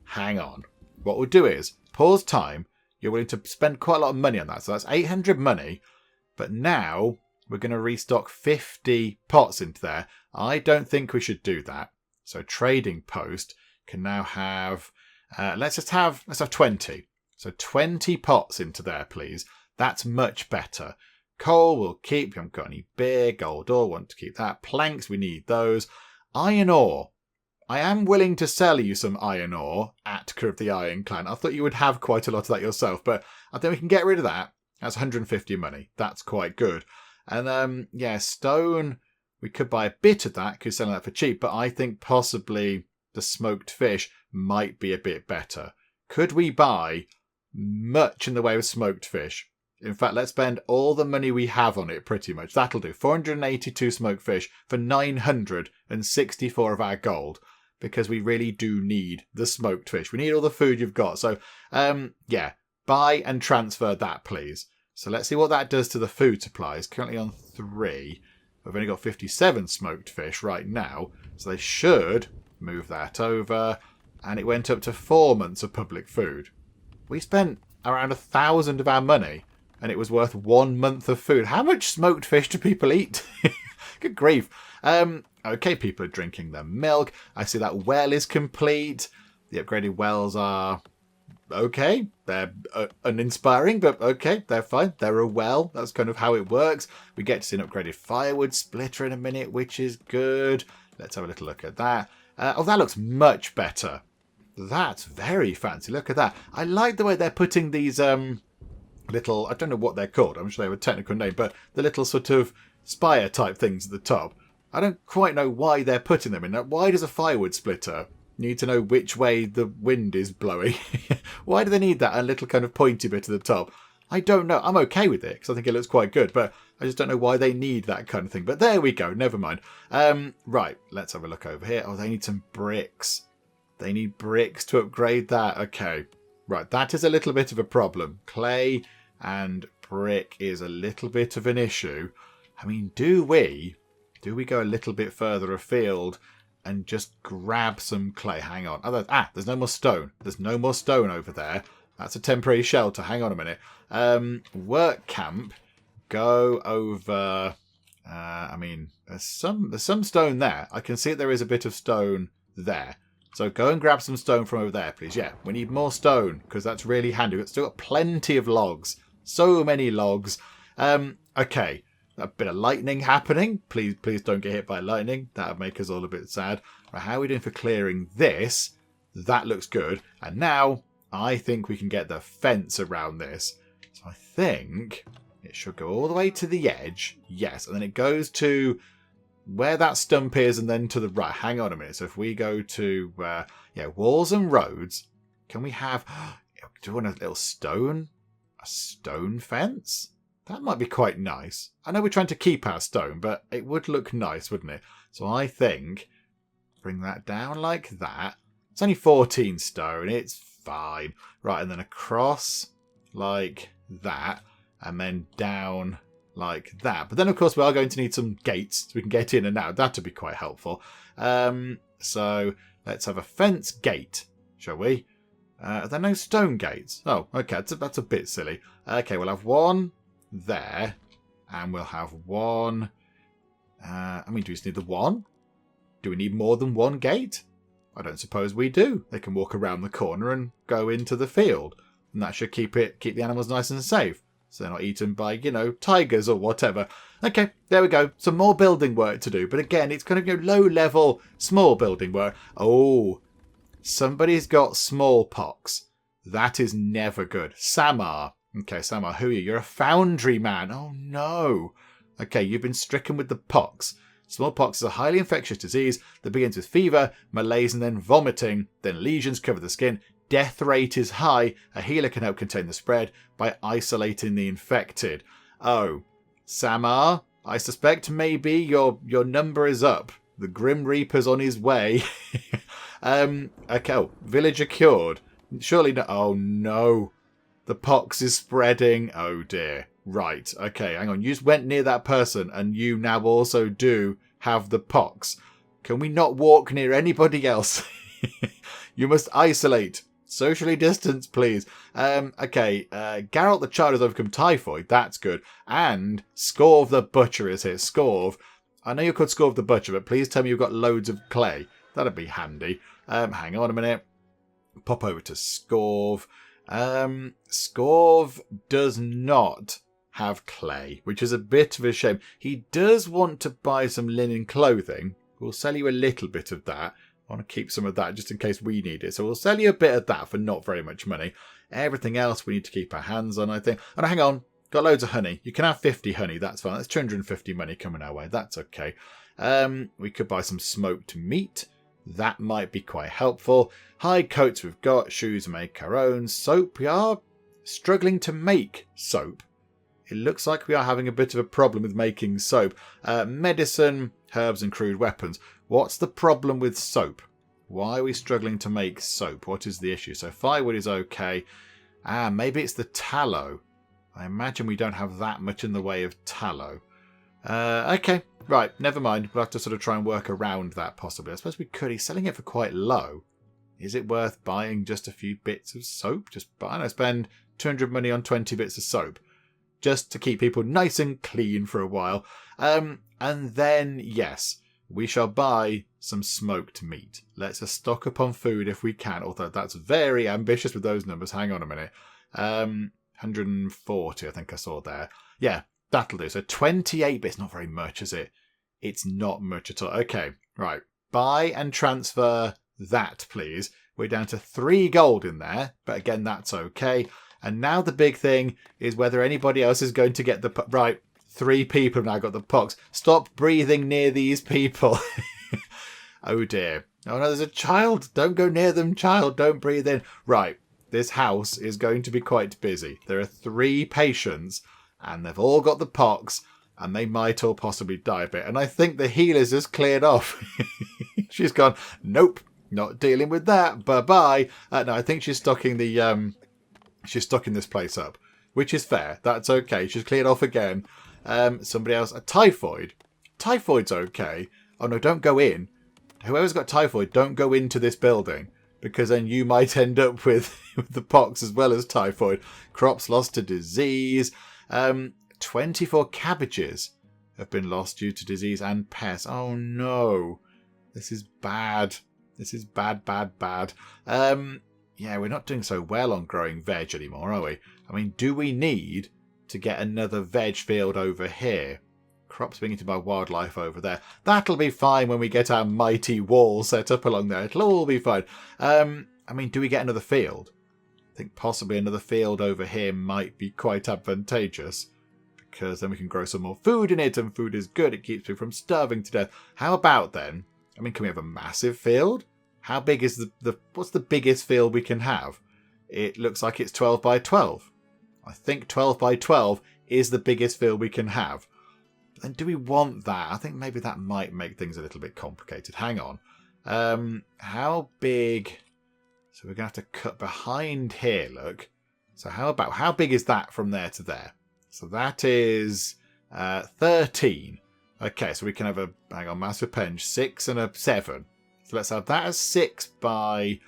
Hang on. What we'll do is pause time. You're willing to spend quite a lot of money on that. So that's 800 money. But now we're going to restock 50 pots into there. I don't think we should do that. So trading post can now have... let's have 20. So 20 pots into there, please. That's much better. Coal we'll keep. We haven't got any beer. Gold ore, want to keep that. Planks, we need those. Iron ore. I am willing to sell you some iron ore, Attica of the Iron Clan. I thought you would have quite a lot of that yourself, but I think we can get rid of that. That's 150 money. That's quite good. And yeah, stone, we could buy a bit of that because selling that for cheap, but I think possibly the smoked fish might be a bit better. Could we buy much in the way of smoked fish? In fact, let's spend all the money we have on it pretty much. That'll do. 482 smoked fish for 964 of our gold. Because we really do need the smoked fish. We need all the food you've got. So, yeah, buy and transfer that, please. So let's see what that does to the food supplies. Currently on 3. We've only got 57 smoked fish right now. So they should move that over. And it went up to 4 months of public food. We spent around 1,000 of our money. And it was worth 1 month of food. How much smoked fish do people eat? Good grief. Okay, people are drinking their milk. I see that well is complete. The upgraded wells are okay. They're uninspiring, but okay, they're fine. They're a well. That's kind of how it works. We get to see an upgraded firewood splitter in a minute, which is good. Let's have a little look at that. Oh, that looks much better. That's very fancy. Look at that. I like the way they're putting these little, I don't know what they're called. I'm sure they have a technical name, but the little sort of spire type things at the top. I don't quite know why they're putting them in. Why does a firewood splitter need to know which way the wind is blowing? Why do they need that? A little kind of pointy bit at the top. I don't know. I'm okay with it because I think it looks quite good, but I just don't know why they need that kind of thing. But there we go. Never mind. Right. Let's have a look over here. Oh, they need some bricks. They need bricks to upgrade that. Okay. Right. That is a little bit of a problem. Clay and brick is a little bit of an issue. I mean, do we go a little bit further afield and just grab some clay? Hang on. There's no more stone. There's no more stone over there. That's a temporary shelter. Hang on a minute. Work camp. Go over. I mean, there's some stone there. I can see that there is a bit of stone there. So go and grab some stone from over there, please. Yeah, we need more stone because that's really handy. We've still got plenty of logs. So many logs. Okay. A bit of lightning happening. Please don't get hit by lightning. That would make us all a bit sad. Right, how are we doing for clearing this? That looks good. And now I think we can get the fence around this. So I think it should go all the way to the edge. Yes, and then it goes to where that stump is and then to the right. Hang on a minute. So if we go to, walls and roads, can we have, do you want a little stone? A stone fence? That might be quite nice. I know we're trying to keep our stone, but it would look nice, wouldn't it? So I think bring that down like that. It's only 14 stone. It's fine. Right, and then across like that, and then down like that. But then, of course, we are going to need some gates so we can get in and out. That would be quite helpful. So let's have a fence gate, shall we? Are there no stone gates? Oh, okay, that's a bit silly. Okay, we'll have one there, and we'll have one. Do we just need the one? Do we need more than one gate? I don't suppose we do. They can walk around the corner and go into the field, and that should keep the animals nice and safe, so they're not eaten by, tigers or whatever. Okay, there we go. Some more building work to do, but again, it's going to go low-level, small building work. Oh, somebody's got smallpox. That is never good. Samar. Okay, Samar, who are you? You're a foundry man. Oh, no. Okay, you've been stricken with the pox. Smallpox is a highly infectious disease that begins with fever, malaise, and then vomiting. Then lesions cover the skin. Death rate is high. A healer can help contain the spread by isolating the infected. Oh, Samar, I suspect maybe your number is up. The Grim Reaper's on his way. Okay, villager cured. Surely no. Oh, no. The pox is spreading. Oh, dear. Right. Okay, hang on. You just went near that person and you now also do have the pox. Can we not walk near anybody else? You must isolate. Socially distance, please. Okay, Geralt the child has overcome typhoid. That's good. And Scorv the butcher is here. Scorv. I know you're called Scorv the butcher, but please tell me you've got loads of clay. That'd be handy. Hang on a minute. Pop over to Scorv. Scorv does not have clay, which is a bit of a shame. He does want to buy some linen clothing. We'll sell you a little bit of that. I want to keep some of that just in case we need it. So we'll sell you a bit of that for not very much money. Everything else we need to keep our hands on, I think. Oh, no, hang on. Got loads of honey. You can have 50 honey. That's fine. That's 250 money coming our way. That's okay. We could buy some smoked meat. That might be quite helpful. Hide coats we've got. Shoes make our own. Soap. We are struggling to make soap. It looks like we are having a bit of a problem with making soap. Medicine, herbs and crude weapons. What's the problem with soap? Why are we struggling to make soap? What is the issue? So firewood is okay. Maybe it's the tallow. I imagine we don't have that much in the way of tallow. Okay, right, never mind. We'll have to sort of try and work around that possibly. I suppose we could. He's selling it for quite low. Is it worth buying just a few bits of soap? Spend 200 money on 20 bits of soap. Just to keep people nice and clean for a while. And then, yes, we shall buy some smoked meat. Let's stock up on food if we can, although that's very ambitious with those numbers. Hang on a minute. 140, I think I saw there. Yeah, that'll do. So 28 bits, not very much, is it? It's not much at all. Okay, right. Buy and transfer that, please. We're down to 3 gold in there, but again, that's okay. And now the big thing is whether anybody else is going to get the... Right, 3 people have now got the pox. Stop breathing near these people. Oh dear. Oh no, there's a child. Don't go near them, child. Don't breathe in. Right, this house is going to be quite busy. There are 3 patients and they've all got the pox and they might all possibly die a bit. And I think the healer's just cleared off. She's gone, nope, not dealing with that. Bye-bye. No, I think she's stocking the... She's stocking this place up, which is fair. That's okay. She's cleared off again. Somebody else. Typhoid. Typhoid's okay. Oh, no, don't go in. Whoever's got typhoid, don't go into this building, because then you might end up with the pox as well as typhoid. Crops lost to disease. 24 cabbages have been lost due to disease and pests. Oh, no. This is bad. This is bad, bad, bad. Yeah, we're not doing so well on growing veg anymore, are we? I mean, do we need to get another veg field over here? Crops being eaten by wildlife over there. That'll be fine when we get our mighty wall set up along there. It'll all be fine. I mean, do we get another field? I think possibly another field over here might be quite advantageous, because then we can grow some more food in it, and food is good. It keeps people from starving to death. How about then, I mean, can we have a massive field? How big is what's the biggest field we can have? It looks like it's 12 by 12. I think 12 by 12 is the biggest field we can have. But then do we want that? I think maybe that might make things a little bit complicated. Hang on. How big? So we're going to have to cut behind here, look. So how big is that from there to there? So that is 13. Okay, so we can have a, hang on, massive penge, 6 and a 7. So let's have that as 6 by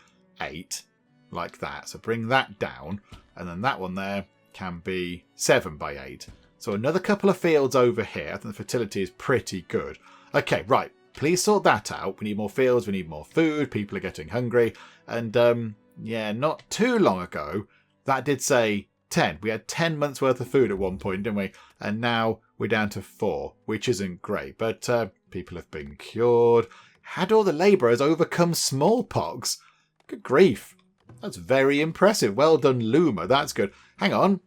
8, like that. So bring that down, and then that one there can be 7 by 8. So another couple of fields over here. I think the fertility is pretty good. Okay, right. Please sort that out. We need more fields. We need more food. People are getting hungry. And yeah, not too long ago, that did say 10. We had 10 months worth of food at one point, didn't we? And now we're down to 4, which isn't great. But people have been cured. Had all the labourers overcome smallpox? Good grief. That's very impressive. Well done, Luma. That's good. Hang on.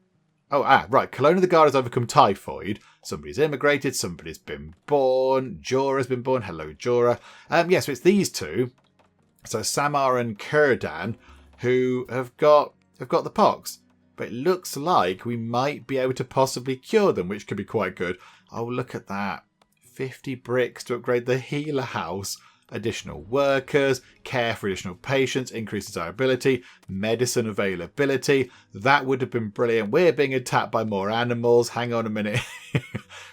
Oh, right. Cologne of the Guard has overcome typhoid. Somebody's immigrated. Somebody's been born. Jorah's been born. Hello, Jorah. Yeah, so it's these two. So Samar and Kurdan, who have got the pox. But it looks like we might be able to possibly cure them, which could be quite good. Oh, look at that. 50 bricks to upgrade the healer house. Additional workers, care for additional patients, increased desirability, medicine availability. That would have been brilliant. We're being attacked by more animals. Hang on a minute.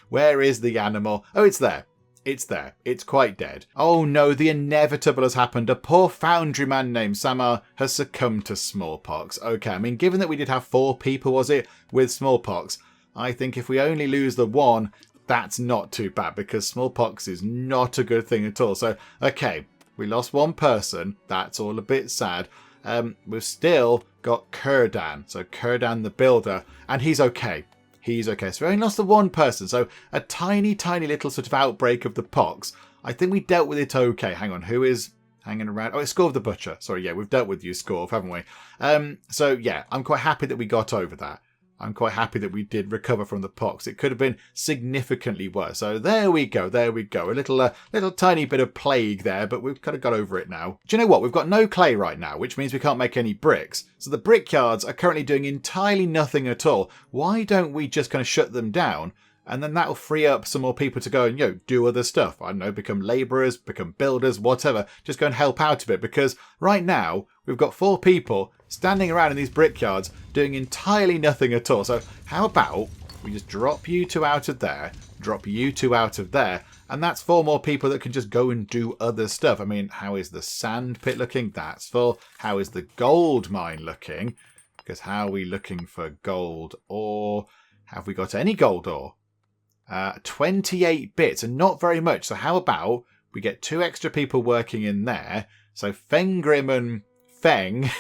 Where is the animal? Oh, it's there. It's there. It's quite dead. Oh no, the inevitable has happened. A poor foundryman named Samar has succumbed to smallpox. Okay, I mean, given that we did have 4 people, was it, with smallpox, I think if we only lose the one, that's not too bad, because smallpox is not a good thing at all. So, okay, we lost one person. That's all a bit sad. We've still got Kurdan. So Kurdan the builder, and he's okay. He's okay. So we only lost the one person. So a tiny, tiny little sort of outbreak of the pox. I think we dealt with it okay. Hang on, who is hanging around? Oh, it's Scorv the Butcher. Sorry, yeah, we've dealt with you, Scorv, haven't we? So yeah, I'm quite happy that we got over that. I'm quite happy that we did recover from the pox. It could have been significantly worse. So there we go. There we go. A little tiny bit of plague there, but we've kind of got over it now. Do you know what? We've got no clay right now, which means we can't make any bricks. So the brickyards are currently doing entirely nothing at all. Why don't we just kind of shut them down? And then that'll free up some more people to go and, do other stuff. I don't know, become labourers, become builders, whatever. Just go and help out a bit, because right now we've got 4 people standing around in these brickyards doing entirely nothing at all. So how about we just drop you 2 out of there, drop you 2 out of there, and that's 4 more people that can just go and do other stuff. I mean, how is the sand pit looking? That's full. How is the gold mine looking? Because how are we looking for gold ore? Have we got any gold ore? 28 bits, and not very much. So how about we get 2 extra people working in there? So Fengrim and Feng.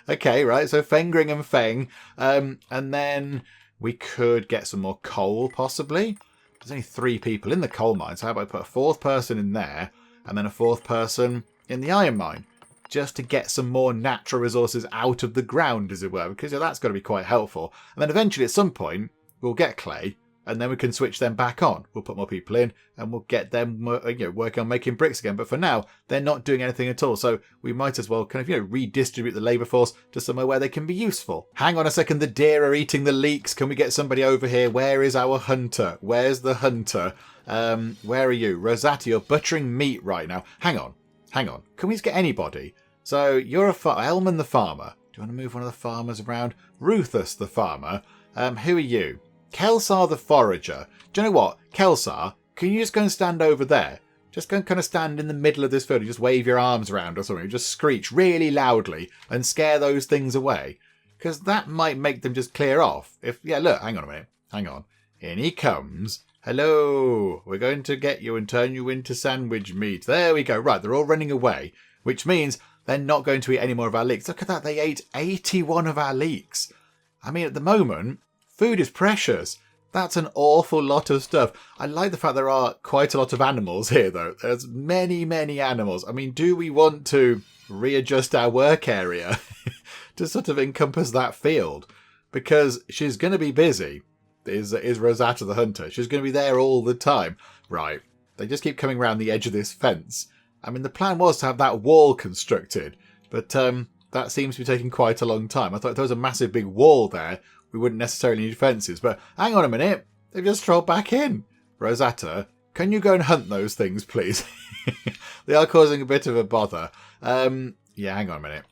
Okay, right. So Fengrim and Feng. And then we could get some more coal, possibly. There's only 3 people in the coal mine. So how about I put a 4th person in there, and then a 4th person in the iron mine, just to get some more natural resources out of the ground, as it were, because that's got to be quite helpful. And then eventually, at some point, we'll get clay, and then we can switch them back on. We'll put more people in, and we'll get them working on making bricks again. But for now, they're not doing anything at all. So we might as well kind of redistribute the labour force to somewhere where they can be useful. Hang on a second, the deer are eating the leeks. Can we get somebody over here? Where is our hunter? Where's the hunter? Where are you? Rosati, you're butchering meat right now. Hang on. Can we just get anybody? So you're Elman the farmer. Do you want to move one of the farmers around? Ruthus the farmer. Who are you? Kelsar the forager. Do you know what? Kelsar, can you just go and stand over there? Just go and kind of stand in the middle of this field and just wave your arms around or something. Just screech really loudly and scare those things away. Because that might make them just clear off. Look, hang on a minute. Hang on. In he comes. Hello. We're going to get you and turn you into sandwich meat. There we go. Right, they're all running away. Which means they're not going to eat any more of our leeks. Look at that. They ate 81 of our leeks. I mean, at the moment, food is precious. That's an awful lot of stuff. I like the fact there are quite a lot of animals here, though. There's many, many animals. I mean, do we want to readjust our work area to sort of encompass that field, because she's going to be busy. Is Rosetta the hunter? She's going to be there all the time. Right. They just keep coming around the edge of this fence. I mean, the plan was to have that wall constructed, but that seems to be taking quite a long time. I thought if there was a massive big wall there, we wouldn't necessarily need fences. But hang on a minute. They've just strolled back in. Rosetta, can you go and hunt those things, please? They are causing a bit of a bother. Yeah, hang on a minute.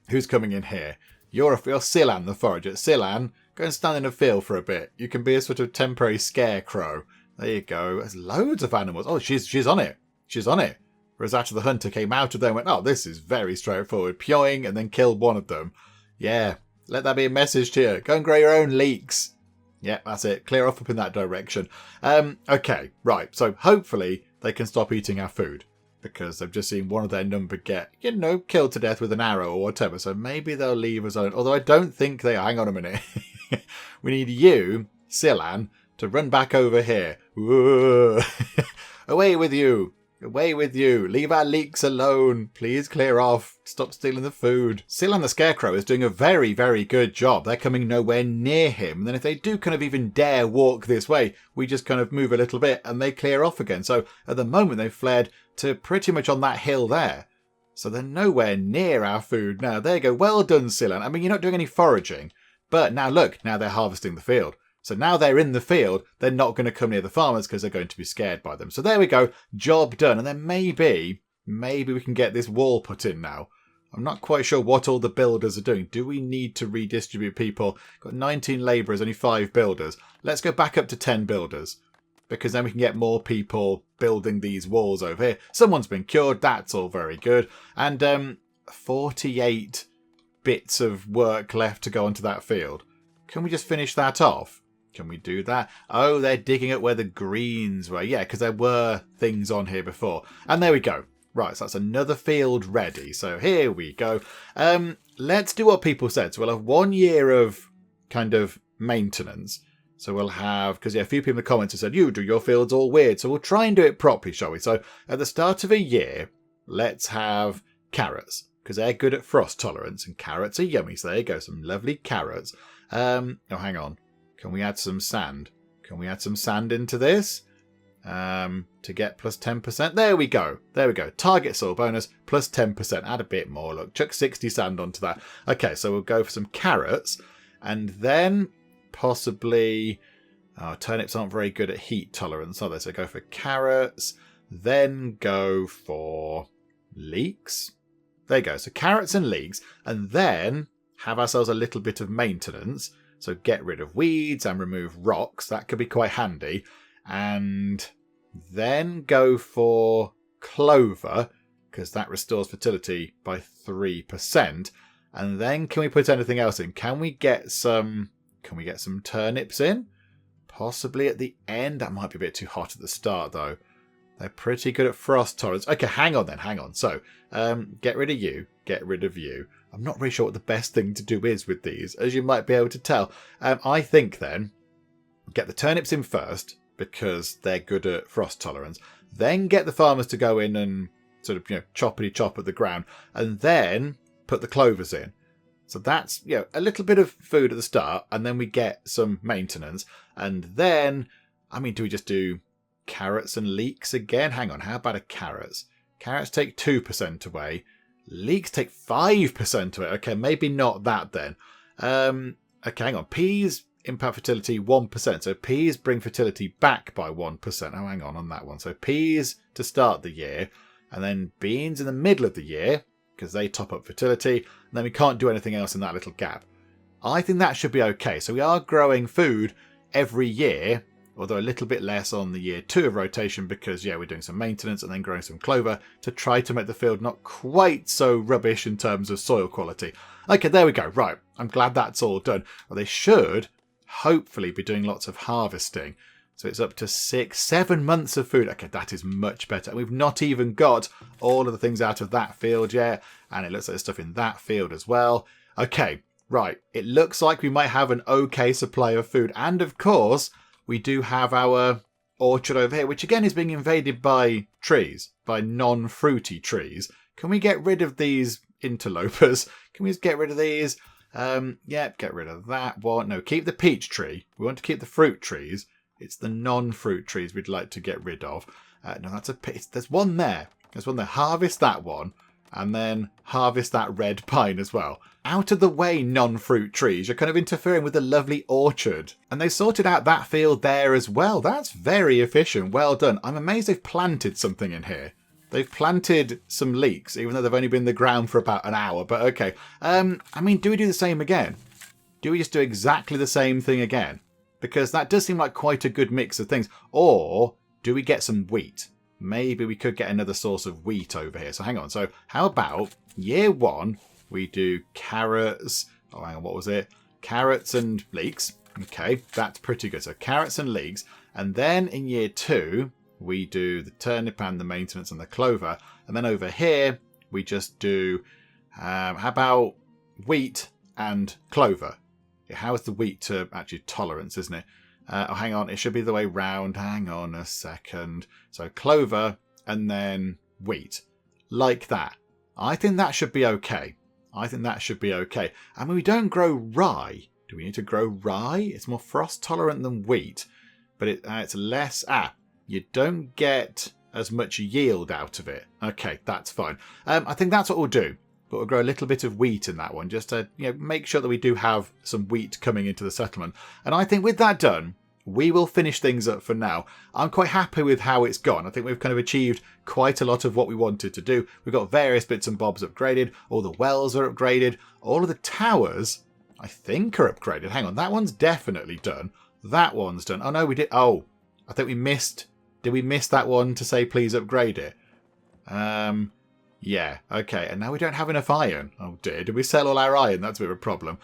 Who's coming in here? You're Silan, the forager. Silan, go and stand in a field for a bit. You can be a sort of temporary scarecrow. There you go. There's loads of animals. Oh, she's on it. She's on it. Rosetta the hunter came out of there and went, oh, this is very straightforward. Pyoing, and then killed one of them. Yeah, let that be a message to you. Go and grow your own leeks. Yeah, that's it. Clear off up in that direction. Okay, right. So hopefully they can stop eating our food, because they've just seen one of their number get, killed to death with an arrow or whatever. So maybe they'll leave us alone. Although I don't think they are. Hang on a minute. We need you, Silan, to run back over here. Away with you. Away with you. Leave our leeks alone. Please clear off. Stop stealing the food. Silan the Scarecrow is doing a very, very good job. They're coming nowhere near him. And then if they do kind of even dare walk this way, we just kind of move a little bit and they clear off again. So at the moment they've fled to pretty much on that hill there. So they're nowhere near our food now. There you go. Well done, Silan. I mean, you're not doing any foraging. But now look, now they're harvesting the field. So now they're in the field, they're not going to come near the farmers because they're going to be scared by them. So there we go, job done. And then maybe we can get this wall put in now. I'm not quite sure what all the builders are doing. Do we need to redistribute people? Got 19 labourers, only 5 builders. Let's go back up to 10 builders, because then we can get more people building these walls over here. Someone's been cured, that's all very good. And 48 bits of work left to go onto that field. Can we just finish that off? Can we do that? Oh, they're digging up where the greens were. Yeah, because there were things on here before. And there we go. Right, so that's another field ready. So here we go. Let's do what people said. So we'll have 1 year of kind of maintenance. So we'll have, because a few people in the comments have said, you do your fields all weird. So we'll try and do it properly, shall we? So at the start of a year, let's have carrots, because they're good at frost tolerance. And carrots are yummy. So there you go, some lovely carrots. Oh, hang on. Can we add some sand? Can we add some sand into this? To get plus 10%. There we go. There we go. Target soil bonus plus 10%. Add a bit more. Look, chuck 60 sand onto that. Okay, so we'll go for some carrots. And then possibly... Oh, turnips aren't very good at heat tolerance, are they? So go for carrots. Then go for leeks. There you go. So carrots and leeks. And then have ourselves a little bit of maintenance. So get rid of weeds and remove rocks. That could be quite handy. And then go for clover, because that restores fertility by 3%. And then can we put anything else in? Can we get some turnips in? Possibly at the end. That might be a bit too hot at the start, though. They're pretty good at frost tolerance. Okay, hang on. So, get rid of you. Get rid of you. I'm not really sure what the best thing to do is with these, as you might be able to tell. I think then, get the turnips in first, because they're good at frost tolerance. Then get the farmers to go in and sort of, choppity chop at the ground. And then put the clovers in. So that's, a little bit of food at the start. And then we get some maintenance. And then, do we just do carrots and leeks again? Hang on, how about a carrots? Carrots take 2% away. Leeks take 5% away. Okay, maybe not that then. Okay, hang on. Peas impact fertility 1%. So peas bring fertility back by 1%. Oh, hang on that one. So peas to start the year. And then beans in the middle of the year, because they top up fertility. And then we can't do anything else in that little gap. I think that should be okay. So we are growing food every year, although a little bit less on the year 2 of rotation, because, we're doing some maintenance and then growing some clover to try to make the field not quite so rubbish in terms of soil quality. Okay, there we go. Right, I'm glad that's all done. Well, they should hopefully be doing lots of harvesting. So it's up to 7 months of food. Okay, that is much better. And we've not even got all of the things out of that field yet. And it looks like there's stuff in that field as well. Okay, right. It looks like we might have an okay supply of food. And of course, we do have our orchard over here, which again is being invaded by trees, by non-fruity trees. Can we get rid of these interlopers. Can we just get rid of these? Yep, get rid of that one. No, keep the peach tree. We want to keep the fruit trees. It's the non-fruit trees we'd like to get rid of. No, that's there's one there. There's one there. Harvest that one. And then harvest that red pine as well. Out of the way, non-fruit trees. You're kind of interfering with the lovely orchard. And they sorted out that field there as well. That's very efficient. Well done. I'm amazed they've planted something in here. They've planted some leeks, even though they've only been in the ground for about an hour. But okay. I mean, do we do the same again? Do we just do exactly the same thing again? Because that does seem like quite a good mix of things. Or do we get some wheat? Maybe we could get another source of wheat over here. So hang on. So how about year 1, we do carrots. Oh, hang on. What was it? Carrots and leeks. Okay, that's pretty good. So carrots and leeks. And then in year 2, we do the turnip and the maintenance and the clover. And then over here, we just do, how about wheat and clover? How's the wheat to actually tolerance, isn't it? Oh, hang on. It should be the way round. Hang on a second. So clover and then wheat. Like that. I think that should be okay. I think that should be okay. I mean, we don't grow rye. Do we need to grow rye? It's more frost tolerant than wheat. But it's less... you don't get as much yield out of it. Okay, that's fine. I think that's what we'll do. But we'll grow a little bit of wheat in that one, just to make sure that we do have some wheat coming into the settlement. And I think with that done, we will finish things up for now. I'm quite happy with how it's gone. I think we've kind of achieved quite a lot of what we wanted to do. We've got various bits and bobs upgraded. All the wells are upgraded. All of the towers, I think, are upgraded. Hang on, that one's definitely done. That one's done. Oh, no, we did. Oh, I think we missed. Did we miss that one to say please upgrade it? Yeah, okay, and now we don't have enough iron. Oh dear, did we sell all our iron? That's a bit of a problem.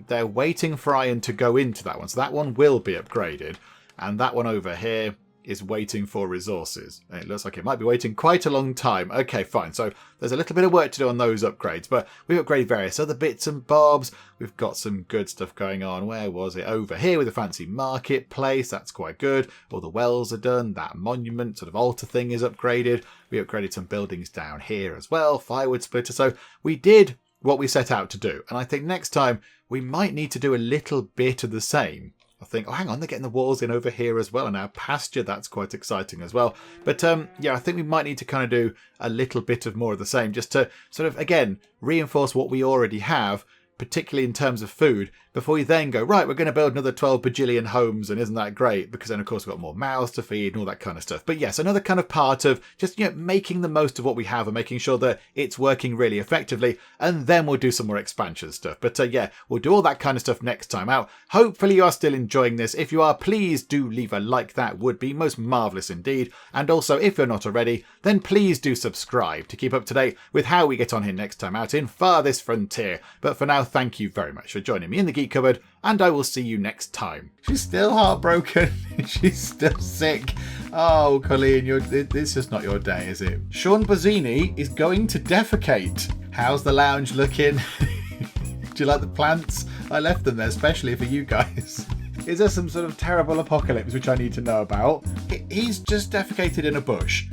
They're waiting for iron to go into that one, so that one will be upgraded. And that one over here is waiting for resources. And it looks like it might be waiting quite a long time. Okay, fine. So there's a little bit of work to do on those upgrades, but we've upgraded various other bits and bobs. We've got some good stuff going on. Where was it? Over here with a fancy marketplace. That's quite good. All the wells are done. That monument sort of altar thing is upgraded. We upgraded some buildings down here as well. Firewood splitter. So we did what we set out to do. And I think next time we might need to do a little bit of the same. I think, oh, hang on, they're getting the walls in over here as well. And our pasture, that's quite exciting as well. But yeah, I think we might need to kind of do a little bit of more of the same, just to sort of, again, reinforce what we already have, particularly in terms of food, before we then go, right, we're going to build another 12 bajillion homes, and isn't that great? Because then, of course, we've got more mouths to feed and all that kind of stuff. But yes, another kind of part of just, making the most of what we have and making sure that it's working really effectively, and then we'll do some more expansion stuff. But yeah, we'll do all that kind of stuff next time out. Hopefully you are still enjoying this. If you are, please do leave a like. That would be most marvellous indeed. And also, if you're not already, then please do subscribe to keep up to date with how we get on here next time out in Farthest Frontier. But for now, thank you very much for joining me in the Geek Cupboard, and I will see you next time. She's still heartbroken. She's still sick. Oh, Colleen, this is just not your day, is it? Sean Bozzini is going to defecate. How's the lounge looking? Do you like the plants? I left them there especially for you guys. Is there some sort of terrible apocalypse which I need to know about? He's just defecated in a bush.